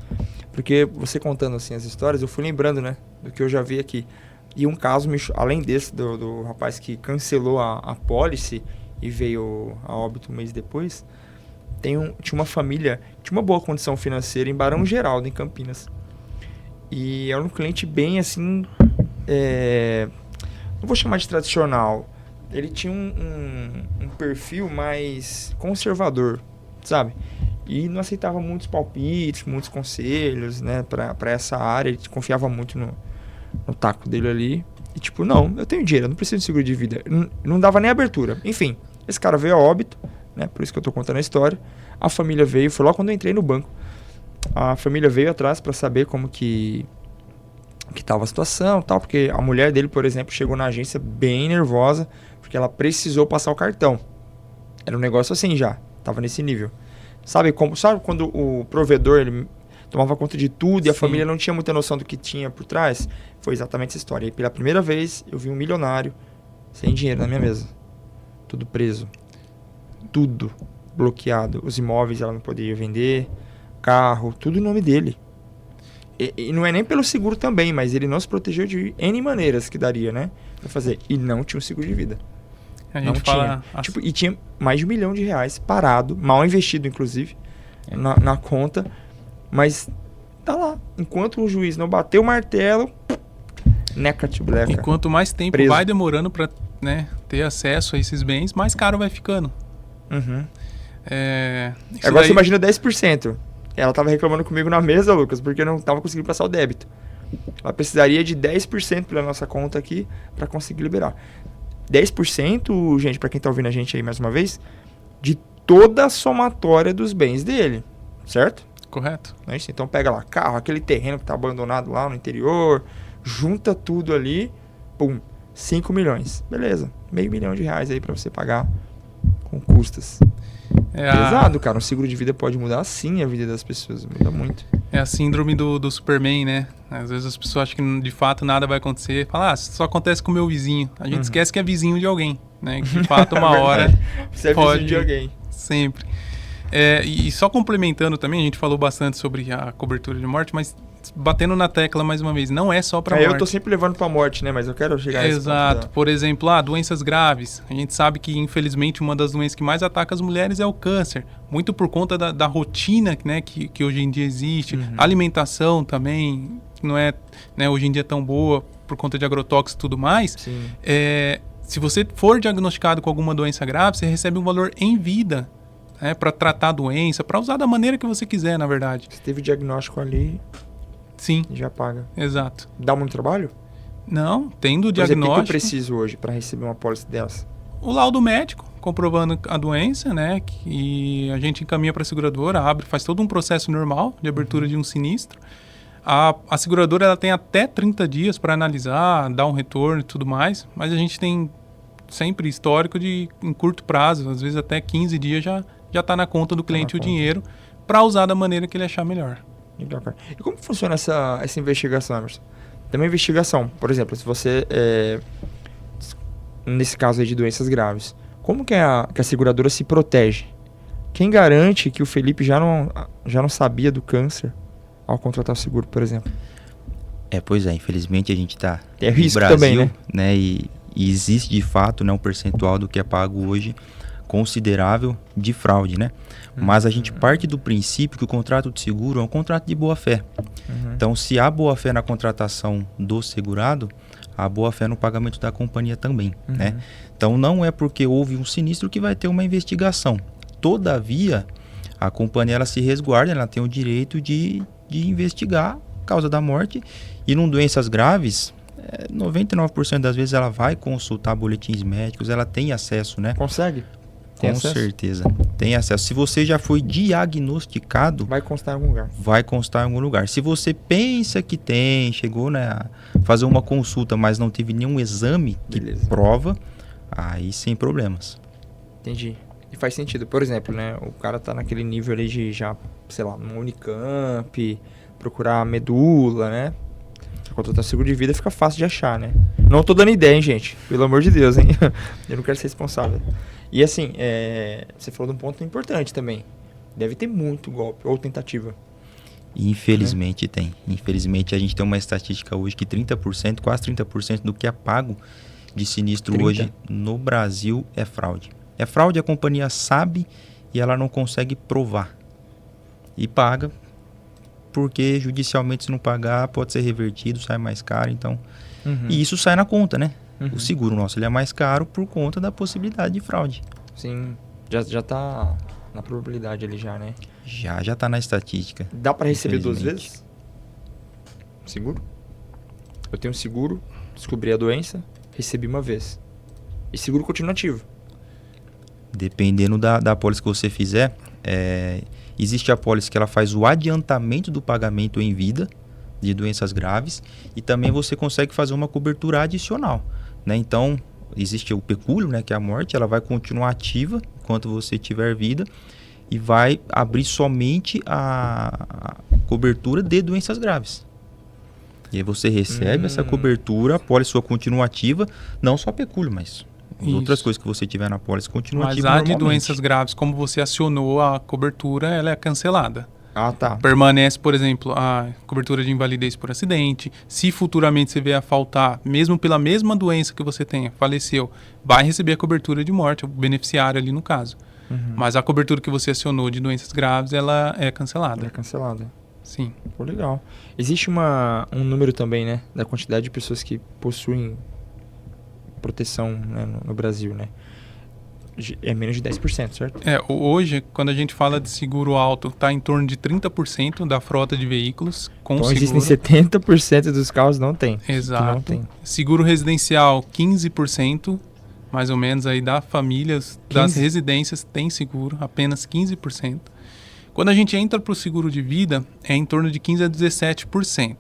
Porque você contando assim as histórias, eu fui lembrando, né? Do que eu já vi aqui. E um caso, além desse, do rapaz que cancelou a pólice e veio a óbito um mês depois, tinha uma família, tinha uma boa condição financeira em Barão Geraldo, em Campinas. E era um cliente bem assim, não vou chamar de tradicional, ele tinha um perfil mais conservador, sabe? E não aceitava muitos palpites, muitos conselhos, né, pra essa área, ele confiava muito no taco dele ali. E tipo, não, eu tenho dinheiro, eu não preciso de seguro de vida. Não dava nem abertura. Enfim, esse cara veio a óbito, né, por isso que eu tô contando a história. A família veio, foi logo quando eu entrei no banco. A família veio atrás para saber como que tava a situação, tal, porque a mulher dele, por exemplo, chegou na agência bem nervosa, porque ela precisou passar o cartão. Era um negócio assim já, tava nesse nível. Sabe quando o provedor ele tomava conta de tudo e a família não tinha muita noção do que tinha por trás? Foi exatamente essa história. E pela primeira vez eu vi um milionário sem dinheiro na minha mesa. Tudo preso. Tudo bloqueado. Os imóveis ela não podia vender. Carro, tudo em nome dele. E não é nem pelo seguro também, mas ele não se protegeu de N maneiras que daria, né? Pra fazer. E não tinha um seguro de vida. A gente fala... Tipo, e tinha mais de R$1 milhão parado, mal investido inclusive, na conta. Mas tá lá. Enquanto o juiz não bateu o martelo, neca de bleca. E quanto mais tempo preso. vai demorando pra, né, ter acesso a esses bens, mais caro vai ficando. Uhum. Agora você imagina 10%. Ela tava reclamando comigo na mesa, Lucas, porque não tava conseguindo passar o débito. Ela precisaria de 10% pela nossa conta aqui para conseguir liberar. 10%, gente, para quem tá ouvindo a gente aí mais uma vez, de toda a somatória dos bens dele, certo? Correto. Não é isso? Então pega lá, carro, aquele terreno que tá abandonado lá no interior, junta tudo ali, pum, 5 milhões. Beleza, R$500 mil aí para você pagar com custas. Pesado, cara. Um seguro de vida pode mudar sim a vida das pessoas. Muda muito. É a síndrome do Superman, né? Às vezes as pessoas acham que de fato nada vai acontecer. Fala, só acontece com o meu vizinho. A gente esquece que é vizinho de alguém, né? Que de fato uma hora você é pode... vizinho de alguém. Sempre. E só complementando também, a gente falou bastante sobre a cobertura de morte, mas batendo na tecla mais uma vez, não é só para morte. Eu tô sempre levando para morte, né? Mas eu quero chegar a esse Exato. ponto. Por exemplo, doenças graves. A gente sabe que, infelizmente, uma das doenças que mais ataca as mulheres é o câncer. Muito por conta da rotina, né, que hoje em dia existe. A alimentação também não é, né, hoje em dia tão boa por conta de agrotóxicos e tudo mais. Se você for diagnosticado com alguma doença grave, você recebe um valor em vida, né, para tratar a doença, para usar da maneira que você quiser, na verdade. Se teve diagnóstico ali, Sim, já paga. exato. Dá muito trabalho? Não, tendo o Por exemplo, o que diagnóstico, eu preciso hoje para receber uma pólice dessa? o laudo médico comprovando a doença, né, que a gente encaminha para a seguradora, abre, faz todo um processo normal de abertura de um sinistro. A seguradora ela tem até 30 dias para analisar, dar um retorno e tudo mais, mas a gente tem sempre histórico de, em curto prazo, às vezes até 15 dias já está na conta do cliente o dinheiro para usar da maneira que ele achar melhor. Legal, cara. E como funciona essa investigação, Emerson? Tem uma investigação, por exemplo, se você, nesse caso aí de doenças graves, como que a seguradora se protege? Quem garante que o Felipe já não sabia do câncer ao contratar o seguro, por exemplo? Pois é, infelizmente a gente está É no risco Brasil, também, né? E existe de fato, né, um percentual do que é pago hoje considerável de fraude, né? Mas a gente parte do princípio que o contrato de seguro é um contrato de boa-fé. Então, se há boa-fé na contratação do segurado, há boa-fé no pagamento da companhia também, né? Então, não é porque houve um sinistro que vai ter uma investigação. Todavia, a companhia ela se resguarda, ela tem o direito de investigar a causa da morte. E em doenças graves, 99% das vezes ela vai consultar boletins médicos, ela tem acesso, né? Consegue? Tem Com acesso? certeza, tem acesso. Se você já foi diagnosticado, Vai constar em algum lugar. vai constar em algum lugar. Se você pensa que tem, chegou, né, a fazer uma consulta, mas não teve nenhum exame que Beleza. prova, aí sem problemas. Entendi. E faz sentido. Por exemplo, né? O cara tá naquele nível ali de já, sei lá, no Unicamp, procurar medula, né? Quando tá seguro de vida fica fácil de achar, né? Não tô dando ideia, hein, gente? Pelo amor de Deus, hein? Eu não quero ser responsável. E assim, você falou de um ponto importante também. Deve ter muito golpe ou tentativa. Infelizmente tem. Infelizmente a gente tem uma estatística hoje que 30%, quase 30% do que é pago de sinistro 30? hoje no Brasil é fraude. É fraude, a companhia sabe e ela não consegue provar. E paga, porque judicialmente se não pagar pode ser revertido, sai mais caro, então... E isso sai na conta, né? O seguro nosso ele é mais caro por conta da possibilidade de fraude. Sim, já tá na probabilidade ali já, né? Já tá na estatística. Dá pra receber 2 Infelizmente. vezes? Seguro? Eu tenho seguro, descobri a doença, recebi uma vez. E seguro continuativo. Dependendo da apólice que você fizer, existe a apólice que ela faz o adiantamento do pagamento em vida de doenças graves e também você consegue fazer uma cobertura adicional, né? Então, existe o pecúlio, né, que é a morte, ela vai continuar ativa enquanto você tiver vida e vai abrir somente a cobertura de doenças graves. E aí você recebe essa cobertura, a apólice sua continua ativa, não só pecúlio, mas as outras coisas que você tiver na apólice continua Mas ativa a de normalmente. doenças graves, como você acionou a cobertura, ela é cancelada. Ah, tá. Permanece, por exemplo, a cobertura de invalidez por acidente. Se futuramente você vier a faltar, mesmo pela mesma doença que você tenha, faleceu, vai receber a cobertura de morte, o beneficiário ali no caso. Mas a cobertura que você acionou de doenças graves, ela é cancelada. É cancelada. Sim. Pô, legal. Existe um número também, né? Da quantidade de pessoas que possuem proteção, né, no Brasil, né? É menos de 10%, certo? Hoje, quando a gente fala de seguro alto, está em torno de 30% da frota de veículos com Então seguro. existem 70% dos carros não tem. Exato. Que não tem. Seguro residencial, 15%, mais ou menos, aí das famílias, das 15? residências tem seguro, apenas 15%. Quando a gente entra para o seguro de vida, é em torno de 15% a 17%.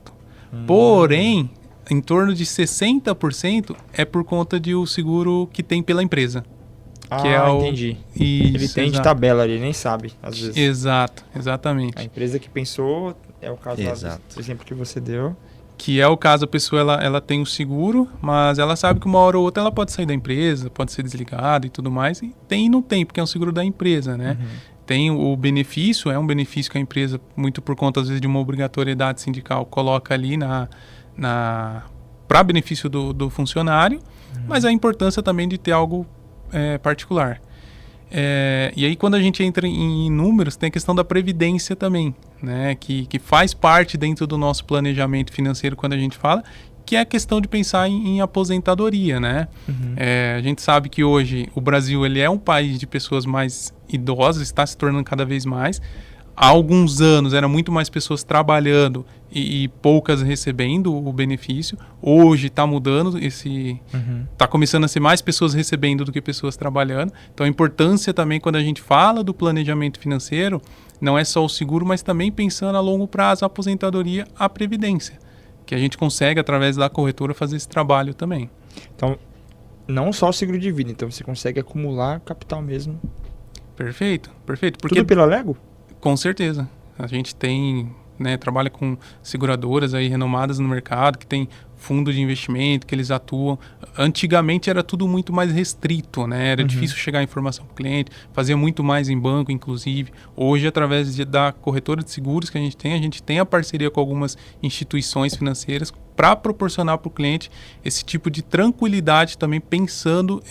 Porém, em torno de 60% é por conta de o seguro que tem pela empresa. Ah, Que é o- entendi. Isso, Ele tem de exato. tabela ali, nem sabe, às vezes. Exato, A exatamente. empresa que pensou, é o caso lá Exato. do exemplo que você deu. Que é o caso, a pessoa ela tem o seguro, mas ela sabe que uma hora ou outra ela pode sair da empresa, pode ser desligada e tudo mais. E tem e não tem, porque é um seguro da empresa, né? Tem o benefício, é um benefício que a empresa, muito por conta às vezes de uma obrigatoriedade sindical, coloca ali para benefício do funcionário, mas a importância também de ter algo particular. E aí quando a gente entra em números, tem a questão da previdência também, né? Que faz parte dentro do nosso planejamento financeiro quando a gente fala, que é a questão de pensar em aposentadoria, né? A gente sabe que hoje o Brasil ele é um país de pessoas mais idosas, está se tornando cada vez mais. Há alguns anos eram muito mais pessoas trabalhando e poucas recebendo o benefício. Hoje está mudando está começando a ser mais pessoas recebendo do que pessoas trabalhando. Então a importância também quando a gente fala do planejamento financeiro, não é só o seguro, mas também pensando a longo prazo, a aposentadoria, a previdência, que a gente consegue através da corretora fazer esse trabalho também. Então, não só o seguro de vida, então você consegue acumular capital mesmo. Perfeito. Porque Tudo pela Lego? Com certeza. A gente tem, trabalha com seguradoras aí renomadas no mercado, que tem fundo de investimento, que eles atuam. Antigamente era tudo muito mais restrito, né? Era difícil chegar a informação para o cliente, fazia muito mais em banco, inclusive. Hoje, através da corretora de seguros que a gente tem a parceria com algumas instituições financeiras para proporcionar para o cliente esse tipo de tranquilidade também pensando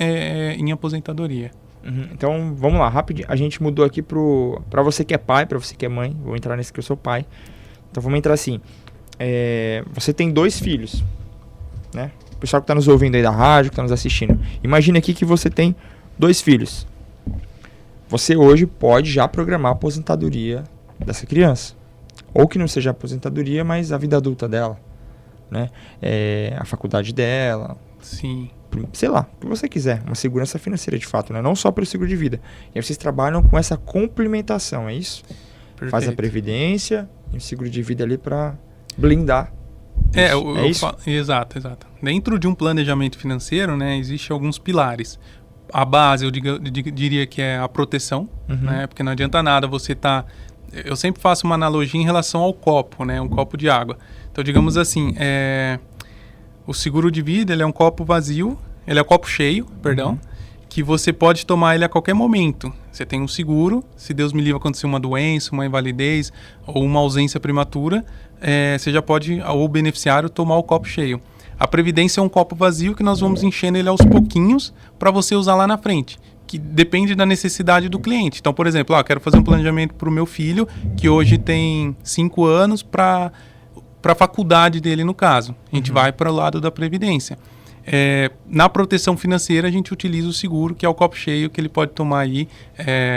em aposentadoria. Então, vamos lá, rapidinho. A gente mudou aqui para você que é pai, para você que é mãe. Vou entrar nesse que eu sou pai. Então, vamos entrar assim. Você tem 2 filhos, né? O pessoal que está nos ouvindo aí da rádio, que está nos assistindo. Imagine aqui que você tem 2 filhos. Você hoje pode já programar a aposentadoria dessa criança. Ou que não seja a aposentadoria, mas a vida adulta dela, né? A faculdade dela. Sim. Sei lá, o que você quiser, uma segurança financeira de fato, né? Não só pelo seguro de vida. E aí vocês trabalham com essa complementação, é isso? Perfeito. Faz a previdência e o seguro de vida ali para blindar. Isso? Exato. Dentro de um planejamento financeiro, né, existe alguns pilares. A base, eu diria que é a proteção, né? Porque não adianta nada você Eu sempre faço uma analogia em relação ao copo, né? Um copo de água. Então, digamos assim, o seguro de vida, ele é um copo vazio, ele é um copo cheio, perdão, que você pode tomar ele a qualquer momento. Você tem um seguro, se Deus me livre acontecer uma doença, uma invalidez ou uma ausência prematura, você já pode, ou o beneficiário, tomar o copo cheio. A previdência é um copo vazio que nós vamos enchendo ele aos pouquinhos para você usar lá na frente, que depende da necessidade do cliente. Então, por exemplo, quero fazer um planejamento para o meu filho, que hoje tem 5 anos, para a faculdade dele, no caso. A gente vai para o lado da previdência. Na proteção financeira, a gente utiliza o seguro, que é o copo cheio, que ele pode tomar aí,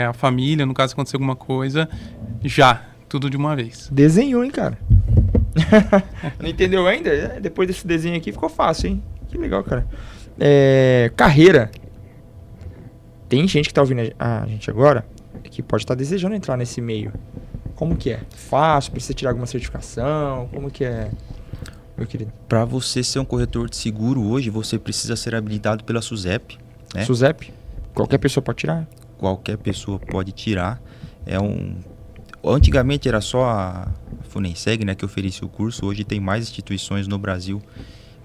a família, no caso, acontecer alguma coisa, tudo de uma vez. Desenhou, hein, cara? Não entendeu ainda? Depois desse desenho aqui ficou fácil, hein? Que legal, cara. Carreira. Tem gente que tá ouvindo a gente agora que pode estar desejando entrar nesse meio. Como que é? Fácil? Precisa tirar alguma certificação? Como que é, meu querido? Para você ser um corretor de seguro hoje, você precisa ser habilitado pela SUSEP, né? SUSEP? Qualquer pessoa pode tirar? Qualquer pessoa pode tirar. Antigamente era só a Funenseg, né, que oferecia o curso. Hoje tem mais instituições no Brasil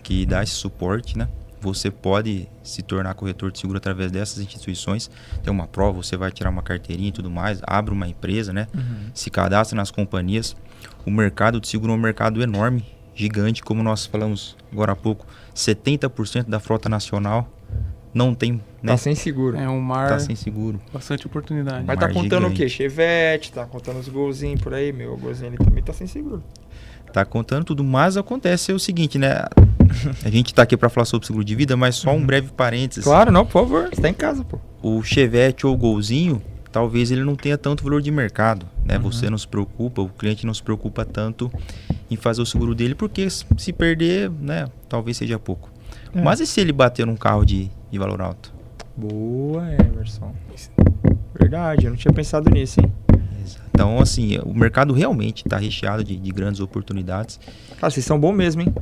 que dá esse suporte, né? Você pode se tornar corretor de seguro através dessas instituições. Tem uma prova, você vai tirar uma carteirinha e tudo mais, abre uma empresa, né? Se cadastra nas companhias. O mercado de seguro é um mercado enorme, gigante, como nós falamos agora há pouco. 70% da frota nacional não tem, né? Tá sem seguro. É um mar... Tá sem seguro. Bastante oportunidade. Mas tá contando gigante. o quê? Chevette, tá contando os golzinhos por aí, meu golzinho ali também tá sem seguro. Tá contando tudo, mas acontece o seguinte, né? A gente tá aqui para falar sobre seguro de vida, mas só um breve parênteses. Claro, não, por favor, você tá em casa, pô. O Chevette ou o Golzinho, talvez ele não tenha tanto valor de mercado, né? Você não se preocupa, o cliente não se preocupa tanto em fazer o seguro dele, porque se perder, né, talvez seja pouco. Mas e se ele bater num carro de valor alto? Boa, Emerson. Verdade, eu não tinha pensado nisso, hein? Então, assim, o mercado realmente está recheado de grandes oportunidades. Cara, vocês são bons mesmo, hein?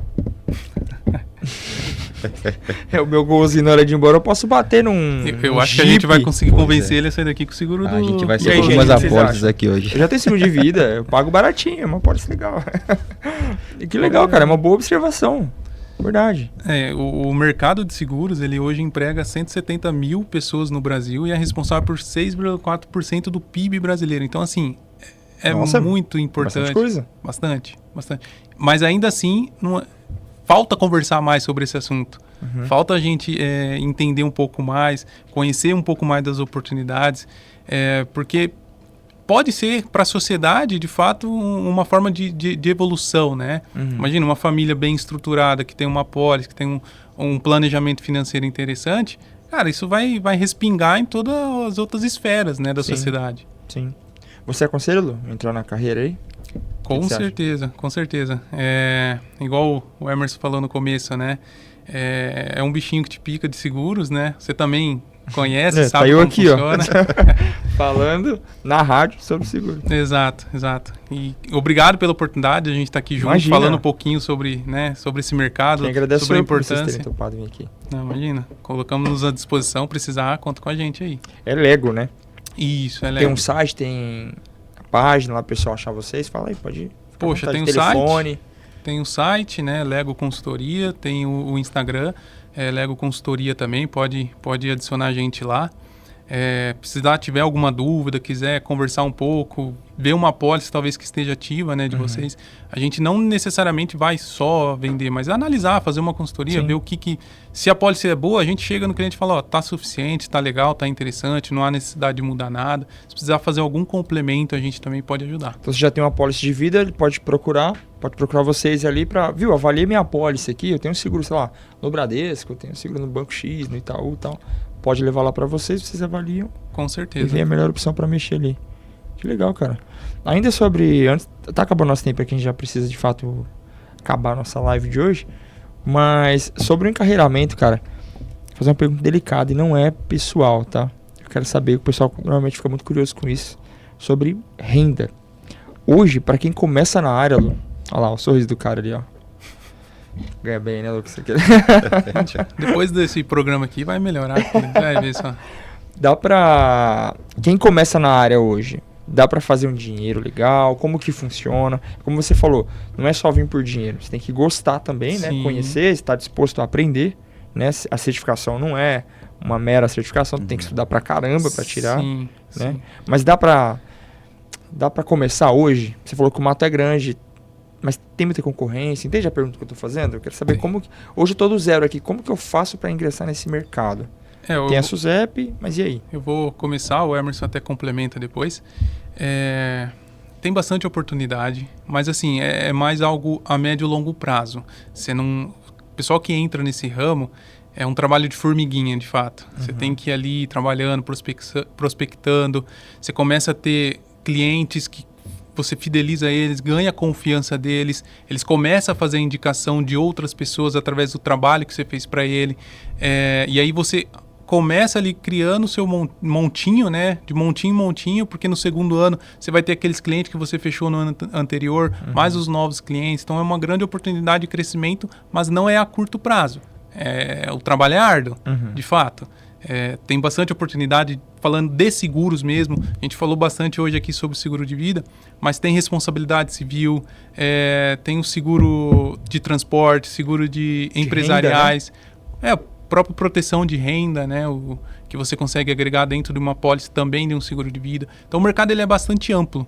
O meu golzinho na hora de ir embora, eu posso bater num Eu acho Jeep. que a gente vai conseguir convencer ele a sair daqui com o seguro do... A gente vai E aí, ser algumas gente, vocês apólices acham? aqui hoje. Eu já tenho seguro de vida, eu pago baratinho, é uma apólice legal. E que legal, cara, é uma boa observação. Verdade. O mercado de seguros, ele hoje emprega 170 mil pessoas no Brasil e é responsável por 6,4% do PIB brasileiro. Então, assim, Nossa, muito importante. Bastante coisa. Bastante. Mas ainda assim, falta conversar mais sobre esse assunto. Falta a gente entender um pouco mais, conhecer um pouco mais das oportunidades, porque pode ser para a sociedade, de fato, uma forma de evolução, né? Imagina uma família bem estruturada, que tem uma apólice, que tem um planejamento financeiro interessante. Cara, isso vai respingar em todas as outras esferas, né, da sociedade. Sim. Você aconselha, Lu, entrar na carreira aí? Com certeza, com certeza. Igual o Emerson falou no começo, né? É um bichinho que te pica de seguros, né? Você também conhece, sabe como aqui, funciona. Falando na rádio sobre seguro. Exato. E obrigado pela oportunidade de a gente estar aqui junto, falando um pouquinho sobre esse mercado, sobre a importância. Vocês terem topado vir aqui. Não, imagina, colocamos-nos à disposição, precisar, conta com a gente aí. É Lego, né? Isso, é Lego. Tem um site, tem a página lá, o pessoal achar vocês, fala aí, pode ir. Poxa, tem um site, tem um site, né, Lego Consultoria, tem o Instagram, Lego Consultoria também, pode adicionar a gente lá. Precisar, tiver alguma dúvida, quiser conversar um pouco, ver uma apólice talvez que esteja ativa, né, de vocês, a gente não necessariamente vai só vender, mas analisar, fazer uma consultoria, ver o que se a apólice é boa, a gente chega no cliente e fala, tá suficiente, tá legal, tá interessante, não há necessidade de mudar nada. Se precisar fazer algum complemento, a gente também pode ajudar. Então, você já tem uma apólice de vida, ele pode procurar vocês ali para, avaliei minha apólice aqui, eu tenho um seguro, sei lá, no Bradesco, eu tenho um seguro no Banco X, no Itaú e tal. Pode levar lá para vocês avaliam. Com certeza. E vem a melhor opção para mexer ali. Que legal, cara. Ainda sobre... Tá acabando nosso tempo aqui, a gente já precisa de fato acabar a nossa live de hoje. Mas sobre o encarreiramento, cara, vou fazer uma pergunta delicada e não é pessoal, tá? Eu quero saber, o pessoal normalmente fica muito curioso com isso, sobre renda. Hoje, para quem começa na área, Lu, olha lá, o sorriso do cara ali, ó. Ganha bem, né, Lucas? Depois desse programa aqui vai melhorar. Vai ver só. Dá pra... Quem começa na área hoje, dá pra fazer um dinheiro legal? Como que funciona? Como você falou, não é só vir por dinheiro. Você tem que gostar também, né? Conhecer, estar disposto a aprender, né? A certificação não é uma mera certificação. Tem que estudar pra caramba pra tirar, né? Sim. Mas dá pra começar hoje? Você falou que o mato é grande, mas tem muita concorrência. Entende a pergunta que eu tô fazendo? Eu quero saber como... Hoje eu tô do zero aqui. Como que eu faço para ingressar nesse mercado? Tem a SUSEP, mas e aí? Eu vou começar, o Emerson até complementa depois. Tem bastante oportunidade, mas assim, é mais algo a médio e longo prazo. O pessoal que entra nesse ramo é um trabalho de formiguinha, de fato. Você tem que ir ali trabalhando, prospectando. Você começa a ter clientes que você fideliza eles, ganha a confiança deles, eles começam a fazer a indicação de outras pessoas através do trabalho que você fez para ele, e aí você começa ali criando o seu montinho, né, de montinho em montinho, porque no segundo ano você vai ter aqueles clientes que você fechou no ano anterior, mais os novos clientes, então é uma grande oportunidade de crescimento, mas não é a curto prazo, o trabalho é árduo, de fato. Tem bastante oportunidade, falando de seguros mesmo. A gente falou bastante hoje aqui sobre seguro de vida, mas tem responsabilidade civil, tem o seguro de transporte, seguro de empresariais, renda, né? A própria proteção de renda, né? Que você consegue agregar dentro de uma pólice também de um seguro de vida. Então o mercado ele é bastante amplo.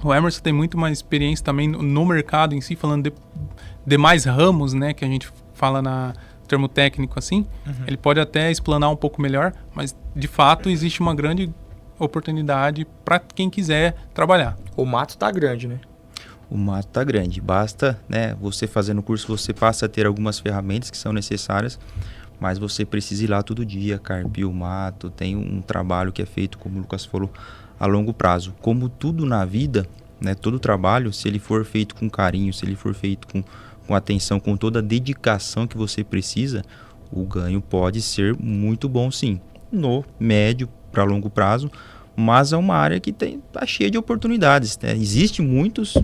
O Emerson tem muito mais experiência também no mercado em si, falando de mais ramos, né? Que a gente fala na termo técnico assim, ele pode até explanar um pouco melhor, mas de fato existe uma grande oportunidade para quem quiser trabalhar. O mato tá grande, né? O mato tá grande, basta, né, você fazendo o curso, você passa a ter algumas ferramentas que são necessárias, mas você precisa ir lá todo dia, carpir o mato, tem um trabalho que é feito, como o Lucas falou, a longo prazo. Como tudo na vida, né, todo trabalho, se ele for feito com carinho, se ele for feito com atenção, com toda a dedicação que você precisa, o ganho pode ser muito bom sim, no médio para longo prazo, mas é uma área que tá cheia de oportunidades, né? Existem muitos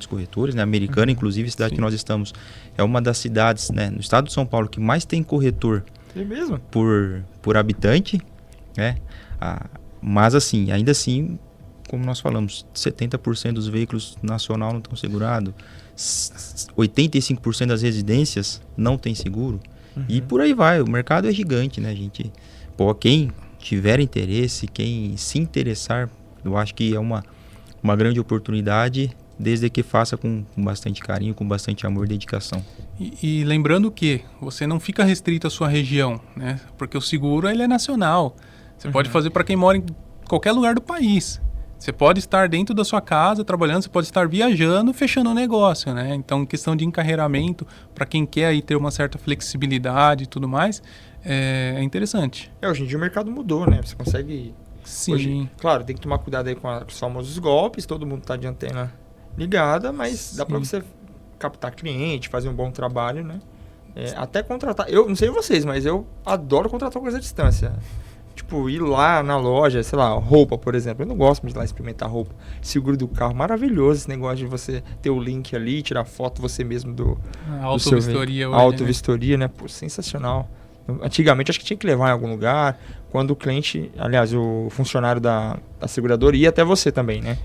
corretores, né? Americana, inclusive, a cidade que nós estamos, é uma das cidades, né, no estado de São Paulo que mais tem corretor por habitante, né? Mas assim, ainda assim, como nós falamos, 70% dos veículos nacional não estão segurados, 85% das residências não tem seguro, e por aí vai. O mercado é gigante, né, gente? Quem tiver interesse, quem se interessar, eu acho que é uma grande oportunidade, desde que faça com bastante carinho, com bastante amor e dedicação. E lembrando que você não fica restrito à sua região, né? Porque o seguro ele é nacional. Você pode fazer para quem mora em qualquer lugar do país. Você pode estar dentro da sua casa trabalhando, você pode estar viajando, fechando um negócio, né? Então, questão de encarreiramento, para quem quer aí ter uma certa flexibilidade e tudo mais, é interessante. Hoje em dia o mercado mudou, né? Você consegue... Sim. Hoje, claro, tem que tomar cuidado aí com os famosos golpes, todo mundo tá de antena ligada, mas dá para você captar cliente, fazer um bom trabalho, né? Até contratar... Eu não sei vocês, mas eu adoro contratar coisa à distância. Tipo, ir lá na loja, sei lá, roupa, por exemplo. Eu não gosto de ir lá experimentar roupa. Seguro do carro, maravilhoso esse negócio de você ter o link ali, tirar foto você mesmo do auto-vistoria hoje, auto-vistoria, né? Pô, sensacional. Antigamente acho que tinha que levar em algum lugar, quando o cliente, aliás, o funcionário da seguradora ia até você também, né?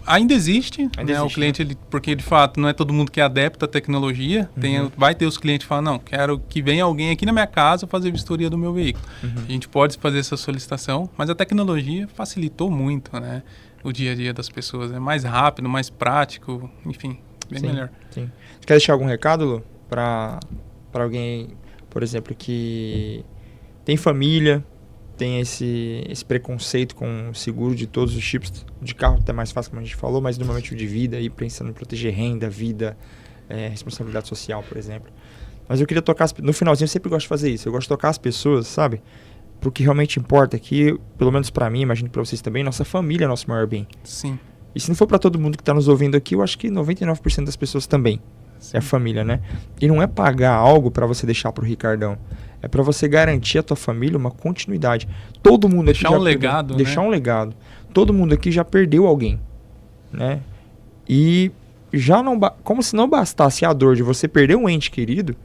Ainda existe, né? O cliente, né? Porque de fato não é todo mundo que é adepto à tecnologia. Vai ter os clientes que falam, não, quero que venha alguém aqui na minha casa fazer vistoria do meu veículo. A gente pode fazer essa solicitação, mas a tecnologia facilitou muito, né? O dia a dia das pessoas. É mais rápido, mais prático, enfim, bem melhor. Sim. Você quer deixar algum recado, Lu? Para alguém, por exemplo, que tem família, tem esse preconceito com o seguro de todos os tipos, de carro até mais fácil, como a gente falou, mas normalmente o de vida, aí pensando em proteger renda, vida, responsabilidade social, por exemplo. Mas eu queria tocar, no finalzinho eu sempre gosto de fazer isso, eu gosto de tocar as pessoas, sabe? Pro que realmente importa aqui, pelo menos para mim, imagino que para vocês também, nossa família é nosso maior bem. Sim. E se não for para todo mundo que está nos ouvindo aqui, eu acho que 99% das pessoas também. Sim. É a família, né? E não é pagar algo para você deixar pro Ricardão. É para você garantir à tua família uma continuidade. Todo mundo aqui deixar um legado, né? Deixar um legado. Todo mundo aqui já perdeu alguém, né? E já não como se não bastasse a dor de você perder um ente querido,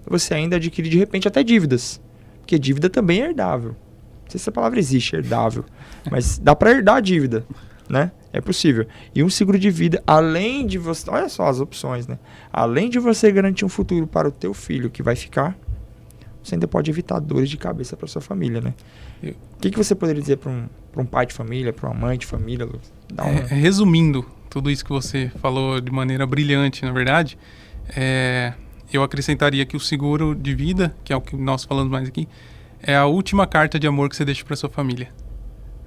você ainda adquire de repente até dívidas. Porque dívida também é herdável. Não sei se essa palavra existe, herdável. Mas dá para herdar a dívida, né? É possível. E um seguro de vida, além de você... Olha só as opções, né? Além de você garantir um futuro para o teu filho que vai ficar, você ainda pode evitar dores de cabeça para sua família, né? O que você poderia dizer para um pai de família, para uma mãe de família, Lu? Resumindo tudo isso que você falou de maneira brilhante, na verdade, eu acrescentaria que o seguro de vida, que é o que nós falamos mais aqui, é a última carta de amor que você deixa para sua família,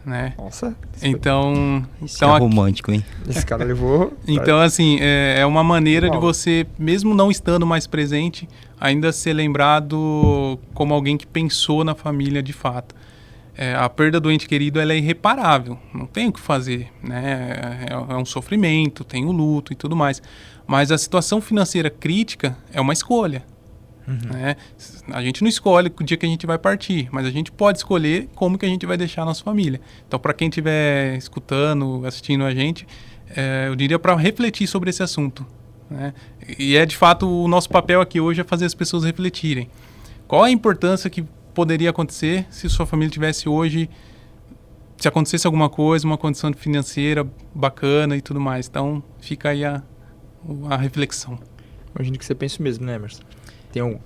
né? Nossa. Então é romântico, hein? Esse cara levou... Então, assim, é uma maneira de você, mesmo não estando mais presente, ainda ser lembrado como alguém que pensou na família de fato. A perda do ente querido, ela é irreparável, não tem o que fazer, né? É um sofrimento, tem o luto e tudo mais. Mas a situação financeira crítica é uma escolha. Né? A gente não escolhe o dia que a gente vai partir, mas a gente pode escolher como que a gente vai deixar a nossa família. Então, para quem estiver escutando, assistindo a gente, eu diria para refletir sobre esse assunto, né? E de fato o nosso papel aqui hoje é fazer as pessoas refletirem. Qual a importância que poderia acontecer se sua família tivesse hoje, se acontecesse alguma coisa, uma condição financeira bacana e tudo mais. Então, fica aí a reflexão. Imagino que você pensa mesmo, né, Emerson?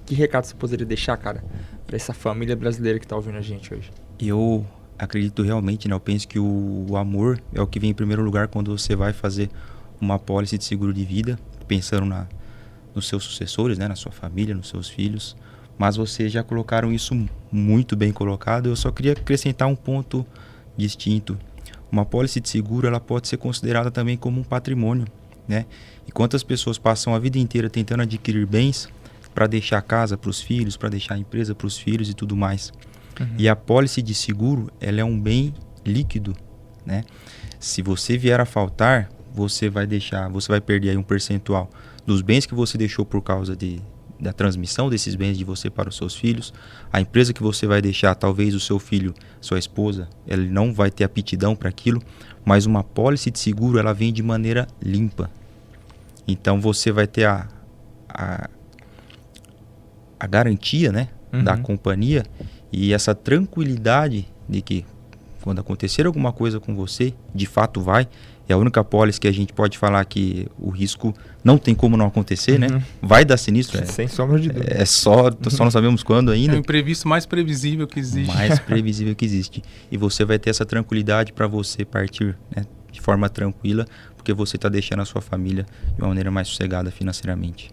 Que recado você poderia deixar, cara, para essa família brasileira que está ouvindo a gente hoje? Eu acredito realmente, né? Eu penso que o amor é o que vem em primeiro lugar quando você vai fazer uma apólice de seguro de vida, pensando nos seus sucessores, né? Na sua família, nos seus filhos. Mas vocês já colocaram isso muito bem colocado. Eu só queria acrescentar um ponto distinto. Uma apólice de seguro, ela pode ser considerada também como um patrimônio, né? E quantas pessoas passam a vida inteira tentando adquirir bens para deixar a casa para os filhos, para deixar a empresa para os filhos e tudo mais. E a apólice de seguro, ela é um bem líquido, né? Se você vier a faltar, você vai perder aí um percentual dos bens que você deixou por causa da transmissão desses bens de você para os seus filhos. A empresa que você vai deixar, talvez o seu filho, sua esposa, ele não vai ter aptidão para aquilo, mas uma apólice de seguro, ela vem de maneira limpa. Então você vai ter a garantia, né, da companhia e essa tranquilidade de que quando acontecer alguma coisa com você, de fato vai. É a única apólice que a gente pode falar que o risco não tem como não acontecer, né? Vai dar sinistro. Sem sombra de dúvida. Só não sabemos quando ainda. É o imprevisto mais previsível que existe. Mais previsível que existe. E você vai ter essa tranquilidade para você partir, né, de forma tranquila, porque você está deixando a sua família de uma maneira mais sossegada financeiramente.